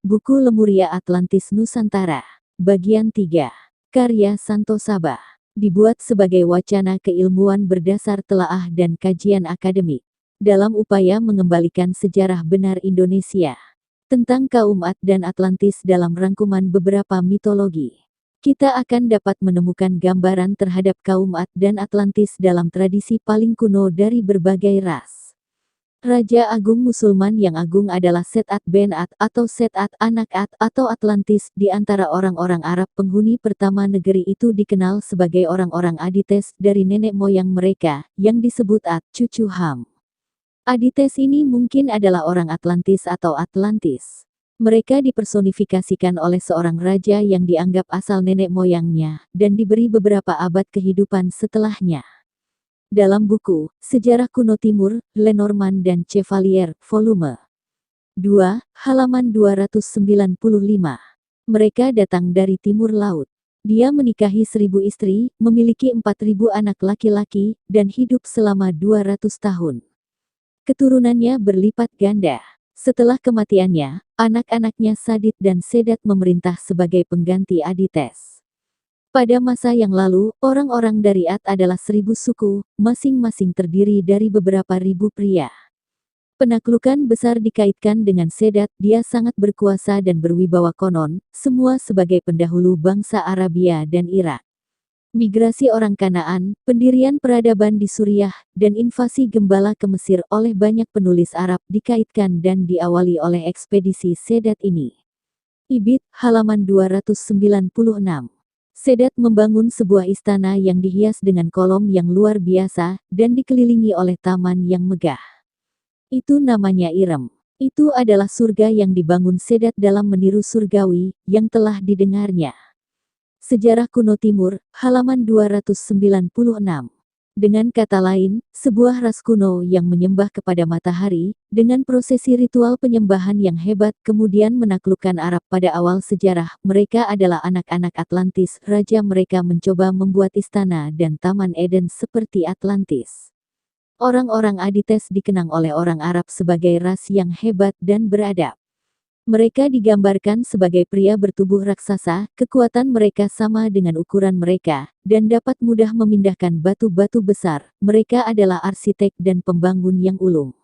Buku Lemuria Atlantis Nusantara. Bagian 3. Karya Santo Sabah. Dibuat sebagai wacana keilmuan berdasar telaah dan kajian akademik. Dalam upaya mengembalikan sejarah benar Indonesia. Tentang kaum Ad dan Atlantis dalam rangkuman beberapa mitologi. Kita akan dapat menemukan gambaran terhadap kaum Ad dan Atlantis dalam tradisi paling kuno dari berbagai ras. Raja Agung Musulman yang agung adalah Set Ad Ben Ad atau Set Ad anak Ad atau Atlantis. Di antara orang-orang Arab penghuni pertama negeri itu dikenal sebagai orang-orang Adites dari nenek moyang mereka, yang disebut Ad, cucu Ham. Adites ini mungkin adalah orang Atlantis atau Atlantis. Mereka dipersonifikasikan oleh seorang raja yang dianggap asal nenek moyangnya, dan diberi beberapa abad kehidupan setelahnya. Dalam buku, Sejarah Kuno Timur, Lenormand dan Chevalier, volume 2, halaman 295. Mereka datang dari timur laut. Dia menikahi 1000 istri, memiliki 4000 anak laki-laki, dan hidup selama 200 tahun. Keturunannya berlipat ganda. Setelah kematiannya, anak-anaknya Sadit dan Sedat memerintah sebagai pengganti Adites. Pada masa yang lalu, orang-orang dari Ad adalah 1000 suku, masing-masing terdiri dari beberapa ribu pria. Penaklukan besar dikaitkan dengan Sedat, dia sangat berkuasa dan berwibawa konon, semua sebagai pendahulu bangsa Arabia dan Irak. Migrasi orang Kanaan, pendirian peradaban di Suriah, dan invasi gembala ke Mesir oleh banyak penulis Arab dikaitkan dan diawali oleh ekspedisi Sedat ini. Ibid, halaman 296. Sedat membangun sebuah istana yang dihias dengan kolom yang luar biasa, dan dikelilingi oleh taman yang megah. Itu namanya Irem. Itu adalah surga yang dibangun Sedat dalam meniru surgawi, yang telah didengarnya. Sejarah Kuno Timur, halaman 296. Dengan kata lain, sebuah ras kuno yang menyembah kepada matahari, dengan prosesi ritual penyembahan yang hebat kemudian menaklukkan Arab pada awal sejarah. Mereka adalah anak-anak Atlantis. Raja mereka mencoba membuat istana dan taman Eden seperti Atlantis. Orang-orang Adites dikenang oleh orang Arab sebagai ras yang hebat dan beradab. Mereka digambarkan sebagai pria bertubuh raksasa, kekuatan mereka sama dengan ukuran mereka, dan dapat mudah memindahkan batu-batu besar. Mereka adalah arsitek dan pembangun yang ulung.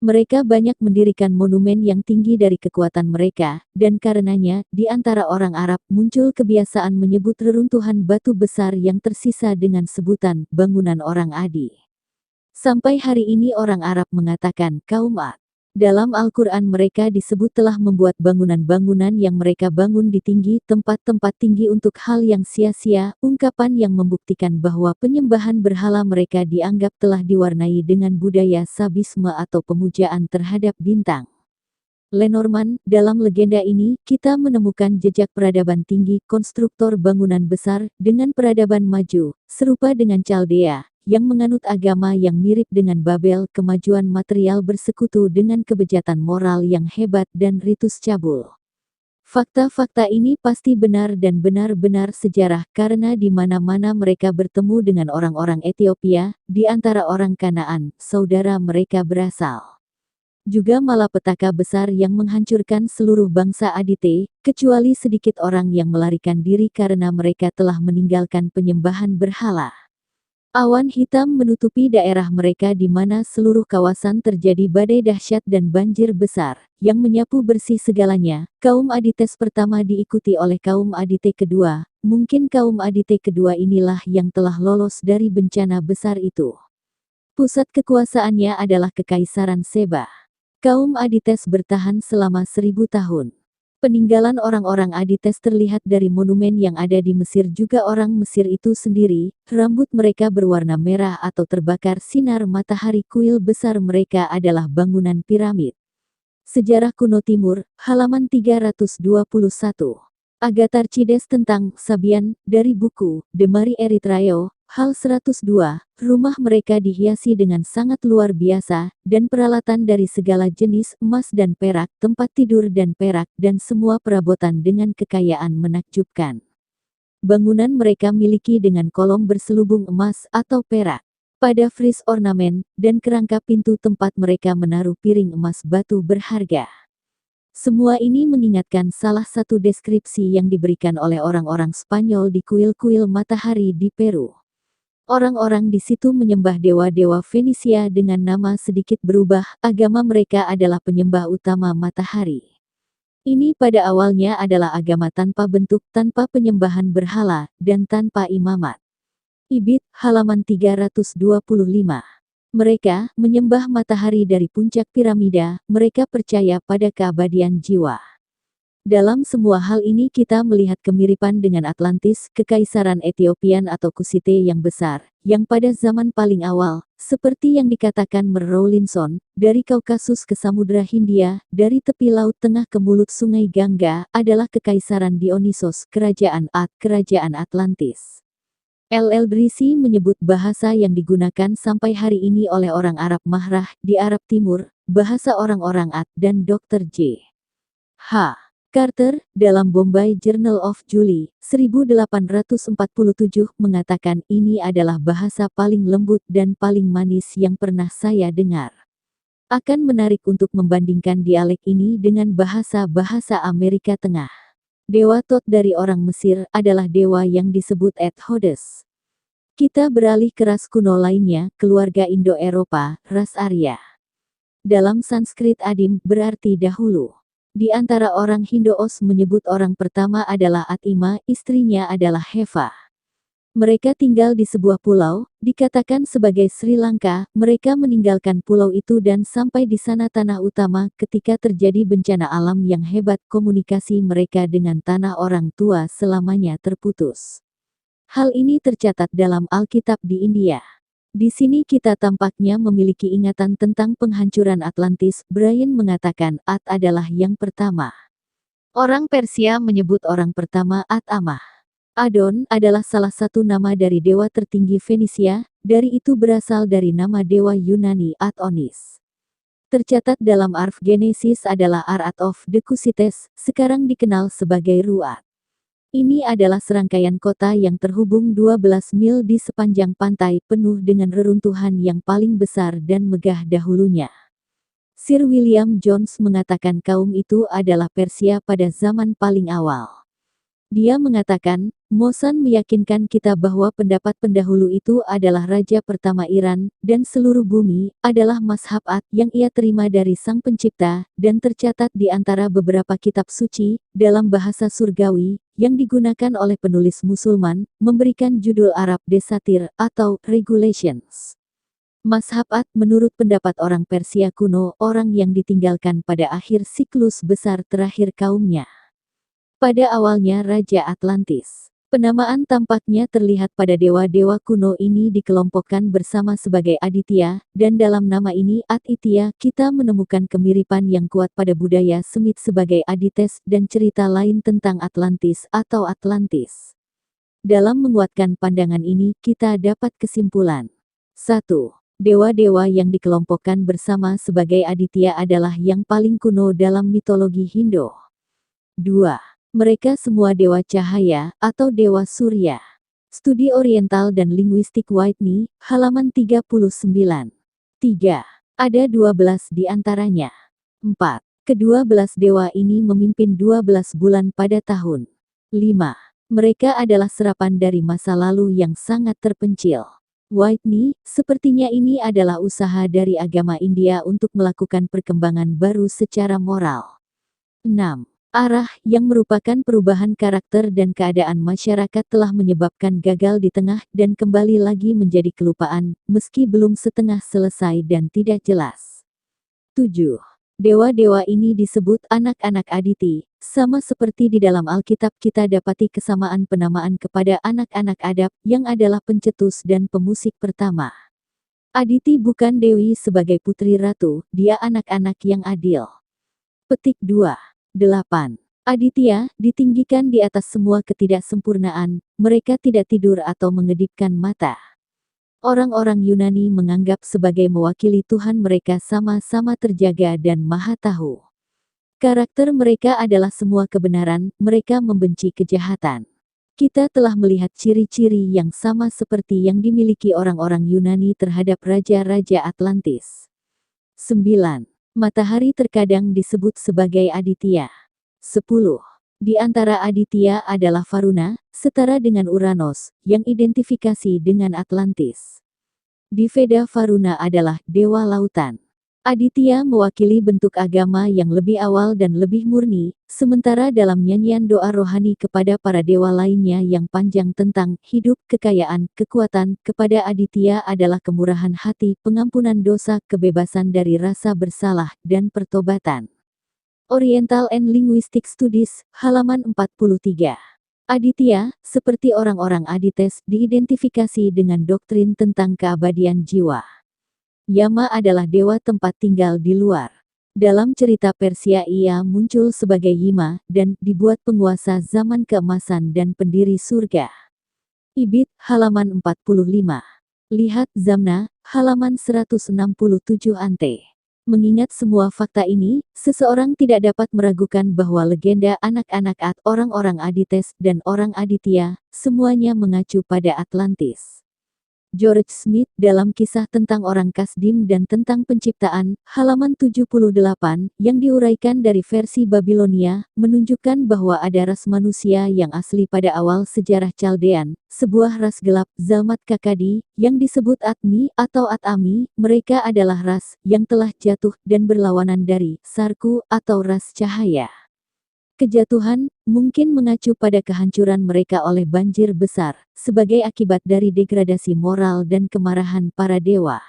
Mereka banyak mendirikan monumen yang tinggi dari kekuatan mereka, dan karenanya, di antara orang Arab muncul kebiasaan menyebut reruntuhan batu besar yang tersisa dengan sebutan bangunan orang Adi. Sampai hari ini orang Arab mengatakan kaum Ad. Dalam Al-Quran mereka disebut telah membuat bangunan-bangunan yang mereka bangun di tinggi tempat-tempat tinggi untuk hal yang sia-sia, ungkapan yang membuktikan bahwa penyembahan berhala mereka dianggap telah diwarnai dengan budaya sabisme atau pemujaan terhadap bintang. Lenormand, dalam legenda ini, kita menemukan jejak peradaban tinggi, konstruktor bangunan besar, dengan peradaban maju, serupa dengan Chaldea, yang menganut agama yang mirip dengan Babel. Kemajuan material bersekutu dengan kebejatan moral yang hebat dan ritus cabul. Fakta-fakta ini pasti benar dan benar-benar sejarah karena di mana-mana mereka bertemu dengan orang-orang Ethiopia, di antara orang Kanaan, saudara mereka berasal. Juga malapetaka besar yang menghancurkan seluruh bangsa Adite, kecuali sedikit orang yang melarikan diri karena mereka telah meninggalkan penyembahan berhala. Awan hitam menutupi daerah mereka di mana seluruh kawasan terjadi badai dahsyat dan banjir besar, yang menyapu bersih segalanya. Kaum Adites pertama diikuti oleh kaum Adite kedua, mungkin kaum Adite kedua inilah yang telah lolos dari bencana besar itu. Pusat kekuasaannya adalah Kekaisaran Seba. Kaum Adites bertahan selama 1000 tahun. Peninggalan orang-orang Adites terlihat dari monumen yang ada di Mesir juga. Orang Mesir itu sendiri, rambut mereka berwarna merah atau terbakar sinar matahari. Kuil besar mereka adalah bangunan piramid. Sejarah Kuno Timur, halaman 321. Agatarchides tentang Sabian, dari buku, De Mari Erithreo, hal 102, rumah mereka dihiasi dengan sangat luar biasa, dan peralatan dari segala jenis, emas dan perak, tempat tidur dan perak, dan semua perabotan dengan kekayaan menakjubkan. Bangunan mereka miliki dengan kolom berselubung emas atau perak. Pada fris ornamen, dan kerangka pintu tempat mereka menaruh piring emas batu berharga. Semua ini mengingatkan salah satu deskripsi yang diberikan oleh orang-orang Spanyol di kuil-kuil matahari di Peru. Orang-orang di situ menyembah dewa-dewa Fenisia dengan nama sedikit berubah, agama mereka adalah penyembah utama matahari. Ini pada awalnya adalah agama tanpa bentuk, tanpa penyembahan berhala, dan tanpa imamat. Ibid, halaman 325. Mereka menyembah matahari dari puncak piramida, mereka percaya pada keabadian jiwa. Dalam semua hal ini kita melihat kemiripan dengan Atlantis, kekaisaran Ethiopian atau Kusite yang besar, yang pada zaman paling awal, seperti yang dikatakan Rawlinson, dari Kaukasus ke Samudra Hindia, dari tepi Laut Tengah ke mulut Sungai Gangga, adalah kekaisaran Dionysos, kerajaan Atlantis. El-Eldrisi menyebut bahasa yang digunakan sampai hari ini oleh orang Arab Mahrah di Arab Timur, bahasa orang-orang Ad dan Dr. J. H. Carter, dalam Bombay Journal of July, 1847 mengatakan ini adalah bahasa paling lembut dan paling manis yang pernah saya dengar. Akan menarik untuk membandingkan dialek ini dengan bahasa-bahasa Amerika Tengah. Dewa Tot dari orang Mesir adalah dewa yang disebut Hodes. Kita beralih ke ras kuno lainnya, keluarga Indo-Eropa, ras Arya. Dalam Sanskrit adim, berarti dahulu. Di antara orang Hindu-Os menyebut orang pertama adalah Atima, istrinya adalah Heva. Mereka tinggal di sebuah pulau, dikatakan sebagai Sri Lanka, mereka meninggalkan pulau itu dan sampai di sana tanah utama ketika terjadi bencana alam yang hebat, komunikasi mereka dengan tanah orang tua selamanya terputus. Hal ini tercatat dalam Alkitab di India. Di sini kita tampaknya memiliki ingatan tentang penghancuran Atlantis. Brian mengatakan At adalah yang pertama. Orang Persia menyebut orang pertama At-Amah. Adon adalah salah satu nama dari dewa tertinggi Fenisia, dari itu berasal dari nama dewa Yunani Adonis. Tercatat dalam Arf Genesis adalah Arat of the Kusites, sekarang dikenal sebagai Ruat. Ini adalah serangkaian kota yang terhubung 12 mil di sepanjang pantai, penuh dengan reruntuhan yang paling besar dan megah dahulunya. Sir William Jones mengatakan kaum itu adalah Persia pada zaman paling awal. Dia mengatakan, Mosan meyakinkan kita bahwa pendapat pendahulu itu adalah raja pertama Iran, dan seluruh bumi, adalah mazhab At yang ia terima dari Sang Pencipta, dan tercatat di antara beberapa kitab suci, dalam bahasa surgawi, yang digunakan oleh penulis Musulman, memberikan judul Arab Desatir, atau Regulations. Mazhab At menurut pendapat orang Persia kuno, orang yang ditinggalkan pada akhir siklus besar terakhir kaumnya. Pada awalnya Raja Atlantis. Penamaan tampaknya terlihat pada dewa-dewa kuno ini dikelompokkan bersama sebagai Aditya, dan dalam nama ini Aditya kita menemukan kemiripan yang kuat pada budaya Semit sebagai Adites dan cerita lain tentang Atlantis atau Atlantis. Dalam menguatkan pandangan ini, kita dapat kesimpulan. 1. Dewa-dewa yang dikelompokkan bersama sebagai Aditya adalah yang paling kuno dalam mitologi Hindu. 2. Mereka semua dewa cahaya, atau dewa surya. Studi Oriental dan Linguistik Whitney, halaman 39. 3. Ada 12 di antaranya. 4. Kedua-belas dewa ini memimpin 12 bulan pada tahun. 5. Mereka adalah serapan dari masa lalu yang sangat terpencil. Whitney, sepertinya ini adalah usaha dari agama India untuk melakukan perkembangan baru secara moral. 6. Arah yang merupakan perubahan karakter dan keadaan masyarakat telah menyebabkan gagal di tengah dan kembali lagi menjadi kelupaan, meski belum setengah selesai dan tidak jelas. 7. Dewa-dewa ini disebut anak-anak Aditi, sama seperti di dalam Alkitab kita dapati kesamaan penamaan kepada anak-anak Adab, yang adalah pencetus dan pemusik pertama. Aditi bukan dewi sebagai putri ratu, dia anak-anak yang adil. Petik 2. 8. Aditya, ditinggikan di atas semua ketidaksempurnaan, mereka tidak tidur atau mengedipkan mata. Orang-orang Yunani menganggap sebagai mewakili Tuhan mereka sama-sama terjaga dan maha tahu. Karakter mereka adalah semua kebenaran, mereka membenci kejahatan. Kita telah melihat ciri-ciri yang sama seperti yang dimiliki orang-orang Yunani terhadap raja-raja Atlantis. 9. Matahari terkadang disebut sebagai aditya. 10. Di antara aditya adalah Varuna, setara dengan Uranus, yang identifikasi dengan Atlantis. Di Veda Varuna adalah dewa lautan. Aditya mewakili bentuk agama yang lebih awal dan lebih murni, sementara dalam nyanyian doa rohani kepada para dewa lainnya yang panjang tentang hidup, kekayaan, kekuatan, kepada Aditya adalah kemurahan hati, pengampunan dosa, kebebasan dari rasa bersalah, dan pertobatan. Oriental and Linguistic Studies, halaman 43. Aditya, seperti orang-orang Adites, diidentifikasi dengan doktrin tentang keabadian jiwa. Yama adalah dewa tempat tinggal di luar. Dalam cerita Persia ia muncul sebagai Yima, dan dibuat penguasa zaman keemasan dan pendiri surga. Ibid, halaman 45. Lihat Zamna, halaman 167 ante. Mengingat semua fakta ini, seseorang tidak dapat meragukan bahwa legenda anak-anak orang-orang Adites dan orang Aditya, semuanya mengacu pada Atlantis. George Smith dalam kisah tentang orang Kasdim dan tentang penciptaan, halaman 78, yang diuraikan dari versi Babilonia, menunjukkan bahwa ada ras manusia yang asli pada awal sejarah Chaldean, sebuah ras gelap, Zalmat Kakadi, yang disebut Atmi atau Atami, mereka adalah ras yang telah jatuh dan berlawanan dari Sarku atau ras cahaya. Kejatuhan mungkin mengacu pada kehancuran mereka oleh banjir besar, sebagai akibat dari degradasi moral dan kemarahan para dewa.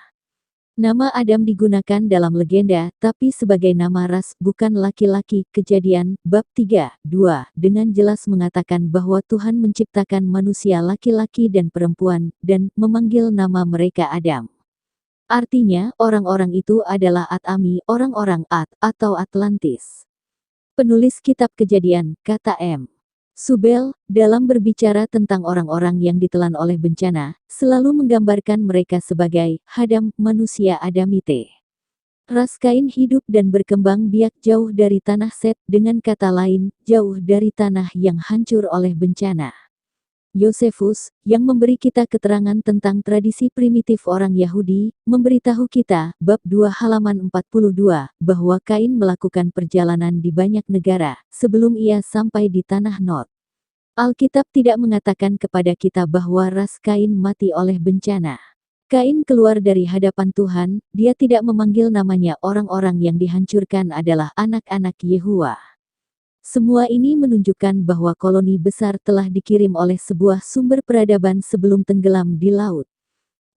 Nama Adam digunakan dalam legenda, tapi sebagai nama ras, bukan laki-laki. Kejadian, bab 3:2, dengan jelas mengatakan bahwa Tuhan menciptakan manusia laki-laki dan perempuan, dan memanggil nama mereka Adam. Artinya, orang-orang itu adalah Atami, orang-orang At, atau Atlantis. Penulis kitab Kejadian, kata M. Subel, dalam berbicara tentang orang-orang yang ditelan oleh bencana, selalu menggambarkan mereka sebagai Hadam, manusia Adamite. Ras Kain hidup dan berkembang biak jauh dari tanah Set, dengan kata lain, jauh dari tanah yang hancur oleh bencana. Yosefus, yang memberi kita keterangan tentang tradisi primitif orang Yahudi, memberitahu kita, bab 2 halaman 42, bahwa Kain melakukan perjalanan di banyak negara, sebelum ia sampai di tanah Nod. Alkitab tidak mengatakan kepada kita bahwa ras Kain mati oleh bencana. Kain keluar dari hadapan Tuhan, dia tidak memanggil namanya orang-orang yang dihancurkan adalah anak-anak Yehuwa. Semua ini menunjukkan bahwa koloni besar telah dikirim oleh sebuah sumber peradaban sebelum tenggelam di laut.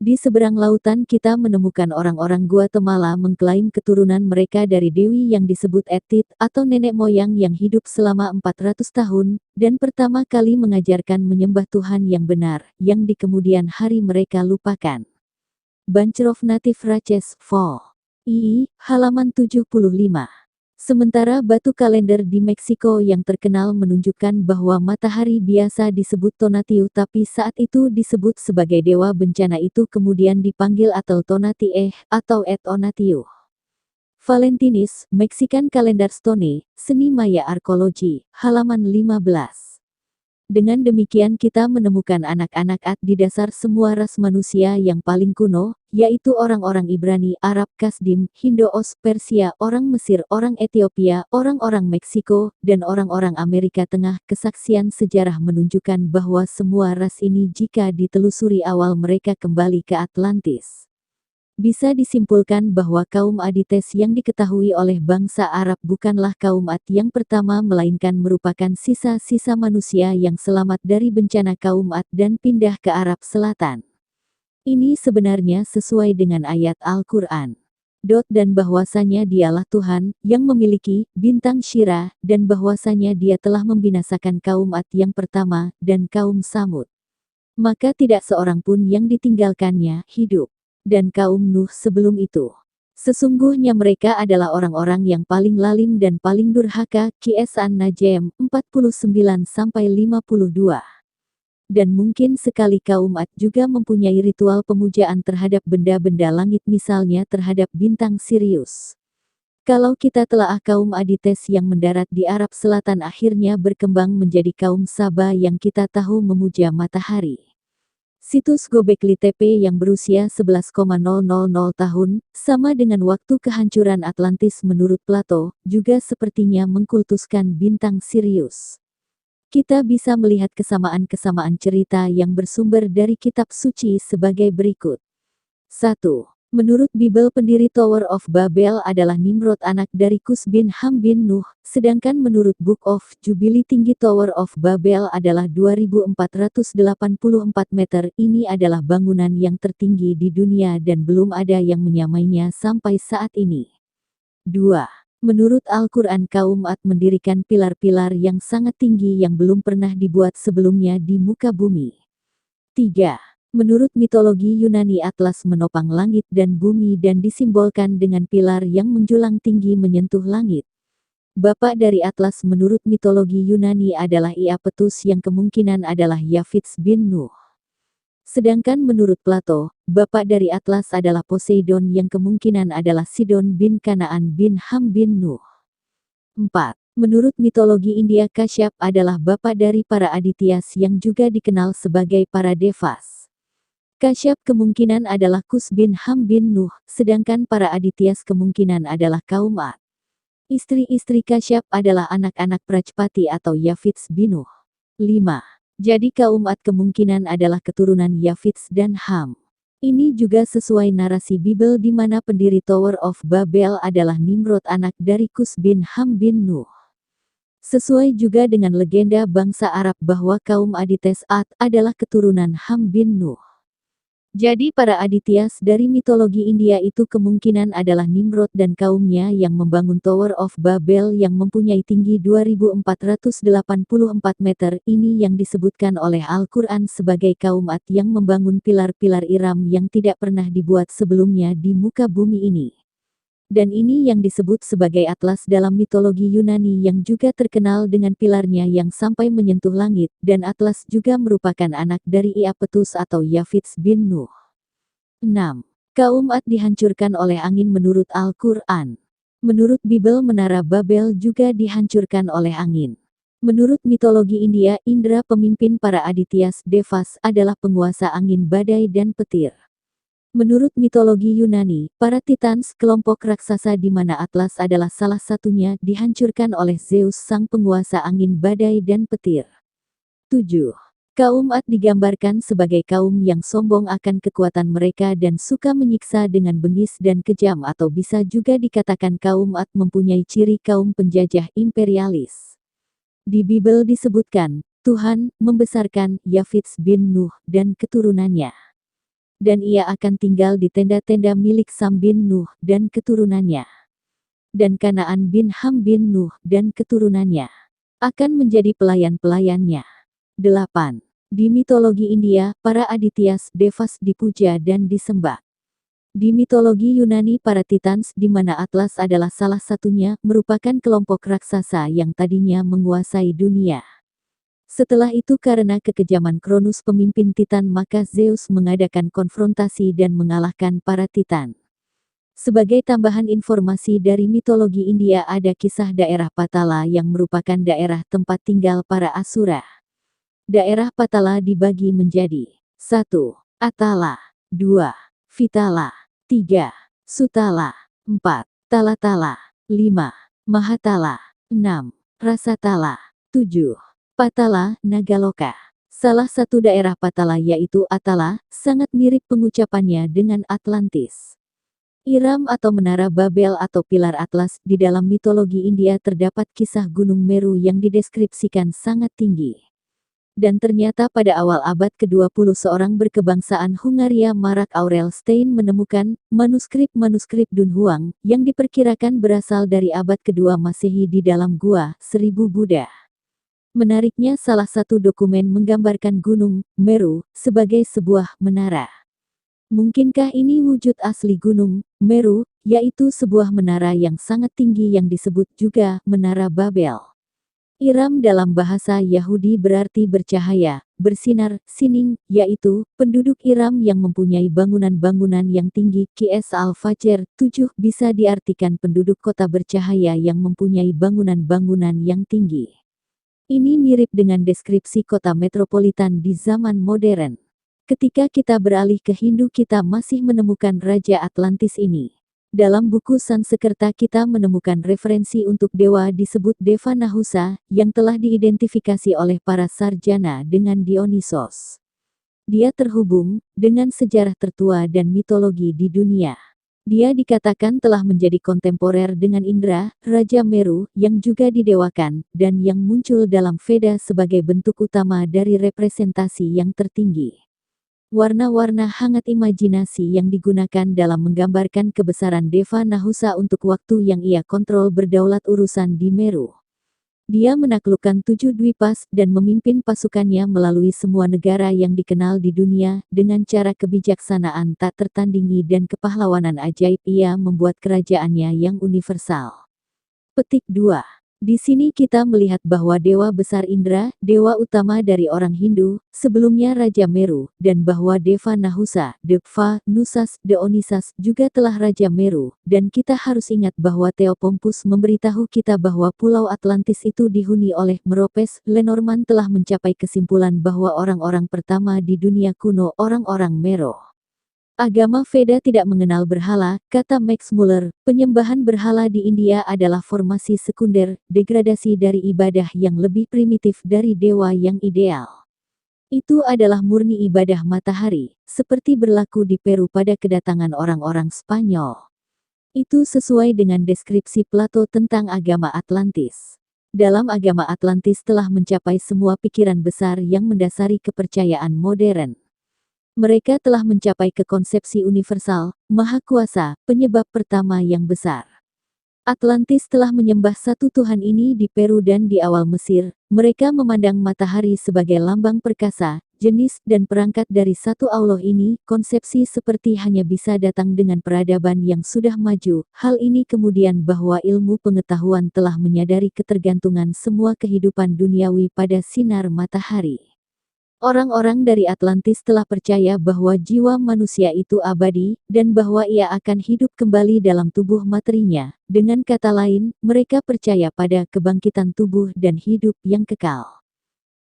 Di seberang lautan kita menemukan orang-orang Guatemala mengklaim keturunan mereka dari dewi yang disebut Etit, atau nenek moyang yang hidup selama 400 tahun, dan pertama kali mengajarkan menyembah Tuhan yang benar, yang di kemudian hari mereka lupakan. Bunch of Native Races, Vol. I, halaman 75. Sementara batu kalender di Meksiko yang terkenal menunjukkan bahwa matahari biasa disebut Tonatiuh tapi saat itu disebut sebagai dewa bencana itu kemudian dipanggil atau Tonatiuh atau Et Onatiuh. Valentinis, Mexican Calendar Stone, Seni Maya Arkeologi, halaman 15. Dengan demikian kita menemukan anak-anak At di dasar semua ras manusia yang paling kuno, yaitu orang-orang Ibrani, Arab, Kasdim, Hindoos, Persia, orang Mesir, orang Ethiopia, orang-orang Meksiko, dan orang-orang Amerika Tengah. Kesaksian sejarah menunjukkan bahwa semua ras ini jika ditelusuri awal mereka kembali ke Atlantis. Bisa disimpulkan bahwa kaum Adites yang diketahui oleh bangsa Arab bukanlah kaum Ad yang pertama melainkan merupakan sisa-sisa manusia yang selamat dari bencana kaum Ad dan pindah ke Arab Selatan. Ini sebenarnya sesuai dengan ayat Al-Quran. Dan bahwasanya dialah Tuhan yang memiliki bintang Syirah dan bahwasanya dia telah membinasakan kaum Ad yang pertama dan kaum Samud. Maka tidak seorang pun yang ditinggalkannya hidup. Dan kaum Nuh sebelum itu. Sesungguhnya mereka adalah orang-orang yang paling lalim dan paling durhaka. Qs An-Najm 49-52. Dan mungkin sekali kaum Ad juga mempunyai ritual pemujaan terhadap benda-benda langit misalnya terhadap bintang Sirius. Kalau kita telaah kaum Adites yang mendarat di Arab Selatan akhirnya berkembang menjadi kaum Saba yang kita tahu memuja matahari. Situs Göbekli Tepe yang berusia 11,000 tahun, sama dengan waktu kehancuran Atlantis menurut Plato, juga sepertinya mengkultuskan bintang Sirius. Kita bisa melihat kesamaan-kesamaan cerita yang bersumber dari kitab suci sebagai berikut. 1. Menurut Bible pendiri Tower of Babel adalah Nimrod anak dari Kus bin Ham bin Nuh, sedangkan menurut Book of Jubilee tinggi Tower of Babel adalah 2484 meter. Ini adalah bangunan yang tertinggi di dunia dan belum ada yang menyamainya sampai saat ini. 2. Menurut Al-Quran kaum Ad mendirikan pilar-pilar yang sangat tinggi yang belum pernah dibuat sebelumnya di muka bumi. 3. Menurut mitologi Yunani Atlas menopang langit dan bumi dan disimbolkan dengan pilar yang menjulang tinggi menyentuh langit. Bapak dari Atlas menurut mitologi Yunani adalah Iapetus yang kemungkinan adalah Yafits bin Nuh. Sedangkan menurut Plato, bapak dari Atlas adalah Poseidon yang kemungkinan adalah Sidon bin Kanaan bin Ham bin Nuh. 4. Menurut mitologi India Kasyap adalah bapak dari para Adityas yang juga dikenal sebagai para Devas. Kasyap kemungkinan adalah Kus bin Ham bin Nuh, sedangkan para Adityas kemungkinan adalah kaum Ad. Istri-istri Kasyap adalah anak-anak Prajpati atau Yafits bin Nuh. 5. Jadi kaum Ad kemungkinan adalah keturunan Yafits dan Ham. Ini juga sesuai narasi Bible di mana pendiri Tower of Babel adalah Nimrod anak dari Kus bin Ham bin Nuh. Sesuai juga dengan legenda bangsa Arab bahwa kaum Adites Ad adalah keturunan Ham bin Nuh. Jadi para Adityas dari mitologi India itu kemungkinan adalah Nimrod dan kaumnya yang membangun Tower of Babel yang mempunyai tinggi 2484 meter. Ini yang disebutkan oleh Al-Quran sebagai kaum Ad yang membangun pilar-pilar Iram yang tidak pernah dibuat sebelumnya di muka bumi ini. Dan ini yang disebut sebagai Atlas dalam mitologi Yunani yang juga terkenal dengan pilarnya yang sampai menyentuh langit, dan Atlas juga merupakan anak dari Iapetus atau Yafits bin Nuh. 6. Kaum Ad dihancurkan oleh angin menurut Al-Quran. Menurut Bible Menara Babel juga dihancurkan oleh angin. Menurut mitologi India, Indra pemimpin para Adityas Devas adalah penguasa angin badai dan petir. Menurut mitologi Yunani, para Titans, kelompok raksasa di mana Atlas adalah salah satunya, dihancurkan oleh Zeus sang penguasa angin badai dan petir. 7. Kaum Ad digambarkan sebagai kaum yang sombong akan kekuatan mereka dan suka menyiksa dengan bengis dan kejam atau bisa juga dikatakan kaum Ad mempunyai ciri kaum penjajah imperialis. Di Bible disebutkan, Tuhan membesarkan Yafits bin Nuh dan keturunannya. Dan ia akan tinggal di tenda-tenda milik Sam bin Nuh dan keturunannya. Dan Kanaan bin Ham bin Nuh dan keturunannya akan menjadi pelayan-pelayannya. 8. Di mitologi India, para Adityas Devas dipuja dan disembah. Di mitologi Yunani para Titans di mana Atlas adalah salah satunya, merupakan kelompok raksasa yang tadinya menguasai dunia. Setelah itu karena kekejaman Cronus pemimpin Titan maka Zeus mengadakan konfrontasi dan mengalahkan para Titan. Sebagai tambahan informasi dari mitologi India ada kisah daerah Patala yang merupakan daerah tempat tinggal para Asura. Daerah Patala dibagi menjadi 1. Atala 2. Vitala 3. Sutala 4. Talatala 5. Mahatala 6. Rasatala 7. Patala, Nagaloka. Salah satu daerah Patala yaitu Atala, sangat mirip pengucapannya dengan Atlantis. Iram atau Menara Babel atau Pilar Atlas, di dalam mitologi India terdapat kisah Gunung Meru yang dideskripsikan sangat tinggi. Dan ternyata pada awal abad ke-20 seorang berkebangsaan Hungaria Marek Aurel Stein menemukan manuskrip-manuskrip Dunhuang yang diperkirakan berasal dari abad kedua Masehi di dalam gua 1000 Buddha. Menariknya salah satu dokumen menggambarkan Gunung Meru sebagai sebuah menara. Mungkinkah ini wujud asli Gunung Meru, yaitu sebuah menara yang sangat tinggi yang disebut juga Menara Babel. Iram dalam bahasa Yahudi berarti bercahaya, bersinar, sining, yaitu penduduk Iram yang mempunyai bangunan-bangunan yang tinggi. Qs Al-Fajr 7 bisa diartikan penduduk kota bercahaya yang mempunyai bangunan-bangunan yang tinggi. Ini mirip dengan deskripsi kota metropolitan di zaman modern. Ketika kita beralih ke Hindu kita masih menemukan Raja Atlantis ini. Dalam buku Sansekerta kita menemukan referensi untuk dewa disebut Deva Nahusa, yang telah diidentifikasi oleh para sarjana dengan Dionysos. Dia terhubung dengan sejarah tertua dan mitologi di dunia. Dia dikatakan telah menjadi kontemporer dengan Indra, Raja Meru, yang juga didewakan, dan yang muncul dalam Veda sebagai bentuk utama dari representasi yang tertinggi. Warna-warna hangat imajinasi yang digunakan dalam menggambarkan kebesaran Deva Nahusa untuk waktu yang ia kontrol berdaulat urusan di Meru. Dia menaklukkan 7 dwipas dan memimpin pasukannya melalui semua negara yang dikenal di dunia, dengan cara kebijaksanaan tak tertandingi dan kepahlawanan ajaib ia membuat kerajaannya yang universal. Petik 2. Di sini kita melihat bahwa Dewa Besar Indra, dewa utama dari orang Hindu, sebelumnya Raja Meru, dan bahwa Deva Nahusa, Deva, Nusas, Dionysos juga telah Raja Meru, dan kita harus ingat bahwa Theopompus memberitahu kita bahwa Pulau Atlantis itu dihuni oleh Meropes. Lenormand telah mencapai kesimpulan bahwa orang-orang pertama di dunia kuno orang-orang Mero. Agama Veda tidak mengenal berhala, kata Max Muller. Penyembahan berhala di India adalah formasi sekunder, degradasi dari ibadah yang lebih primitif dari dewa yang ideal. Itu adalah murni ibadah matahari, seperti berlaku di Peru pada kedatangan orang-orang Spanyol. Itu sesuai dengan deskripsi Plato tentang agama Atlantis. Dalam agama Atlantis telah mencapai semua pikiran besar yang mendasari kepercayaan modern. Mereka telah mencapai ke konsepsi universal, maha kuasa, penyebab pertama yang besar. Atlantis telah menyembah satu Tuhan ini di Peru dan di awal Mesir. Mereka memandang matahari sebagai lambang perkasa, jenis dan perangkat dari satu Allah ini. Konsepsi seperti hanya bisa datang dengan peradaban yang sudah maju. Hal ini kemudian bahwa ilmu pengetahuan telah menyadari ketergantungan semua kehidupan duniawi pada sinar matahari. Orang-orang dari Atlantis telah percaya bahwa jiwa manusia itu abadi, dan bahwa ia akan hidup kembali dalam tubuh materinya. Dengan kata lain, mereka percaya pada kebangkitan tubuh dan hidup yang kekal.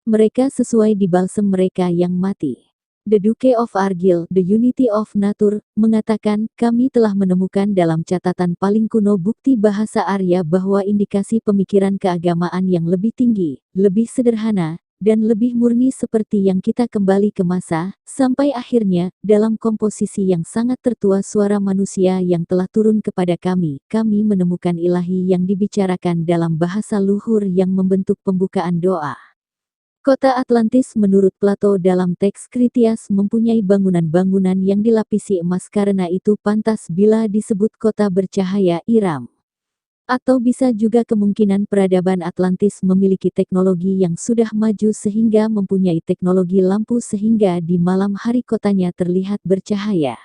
Mereka sesuai di balsem mereka yang mati. The Duke of Argyll, The Unity of Nature, mengatakan, kami telah menemukan dalam catatan paling kuno bukti bahasa Arya bahwa indikasi pemikiran keagamaan yang lebih tinggi, lebih sederhana, dan lebih murni seperti yang kita kembali ke masa, sampai akhirnya, dalam komposisi yang sangat tertua suara manusia yang telah turun kepada kami menemukan ilahi yang dibicarakan dalam bahasa luhur yang membentuk pembukaan doa. Kota Atlantis menurut Plato dalam teks Critias mempunyai bangunan-bangunan yang dilapisi emas karena itu pantas bila disebut kota bercahaya Iram. Atau bisa juga kemungkinan peradaban Atlantis memiliki teknologi yang sudah maju sehingga mempunyai teknologi lampu sehingga di malam hari kotanya terlihat bercahaya.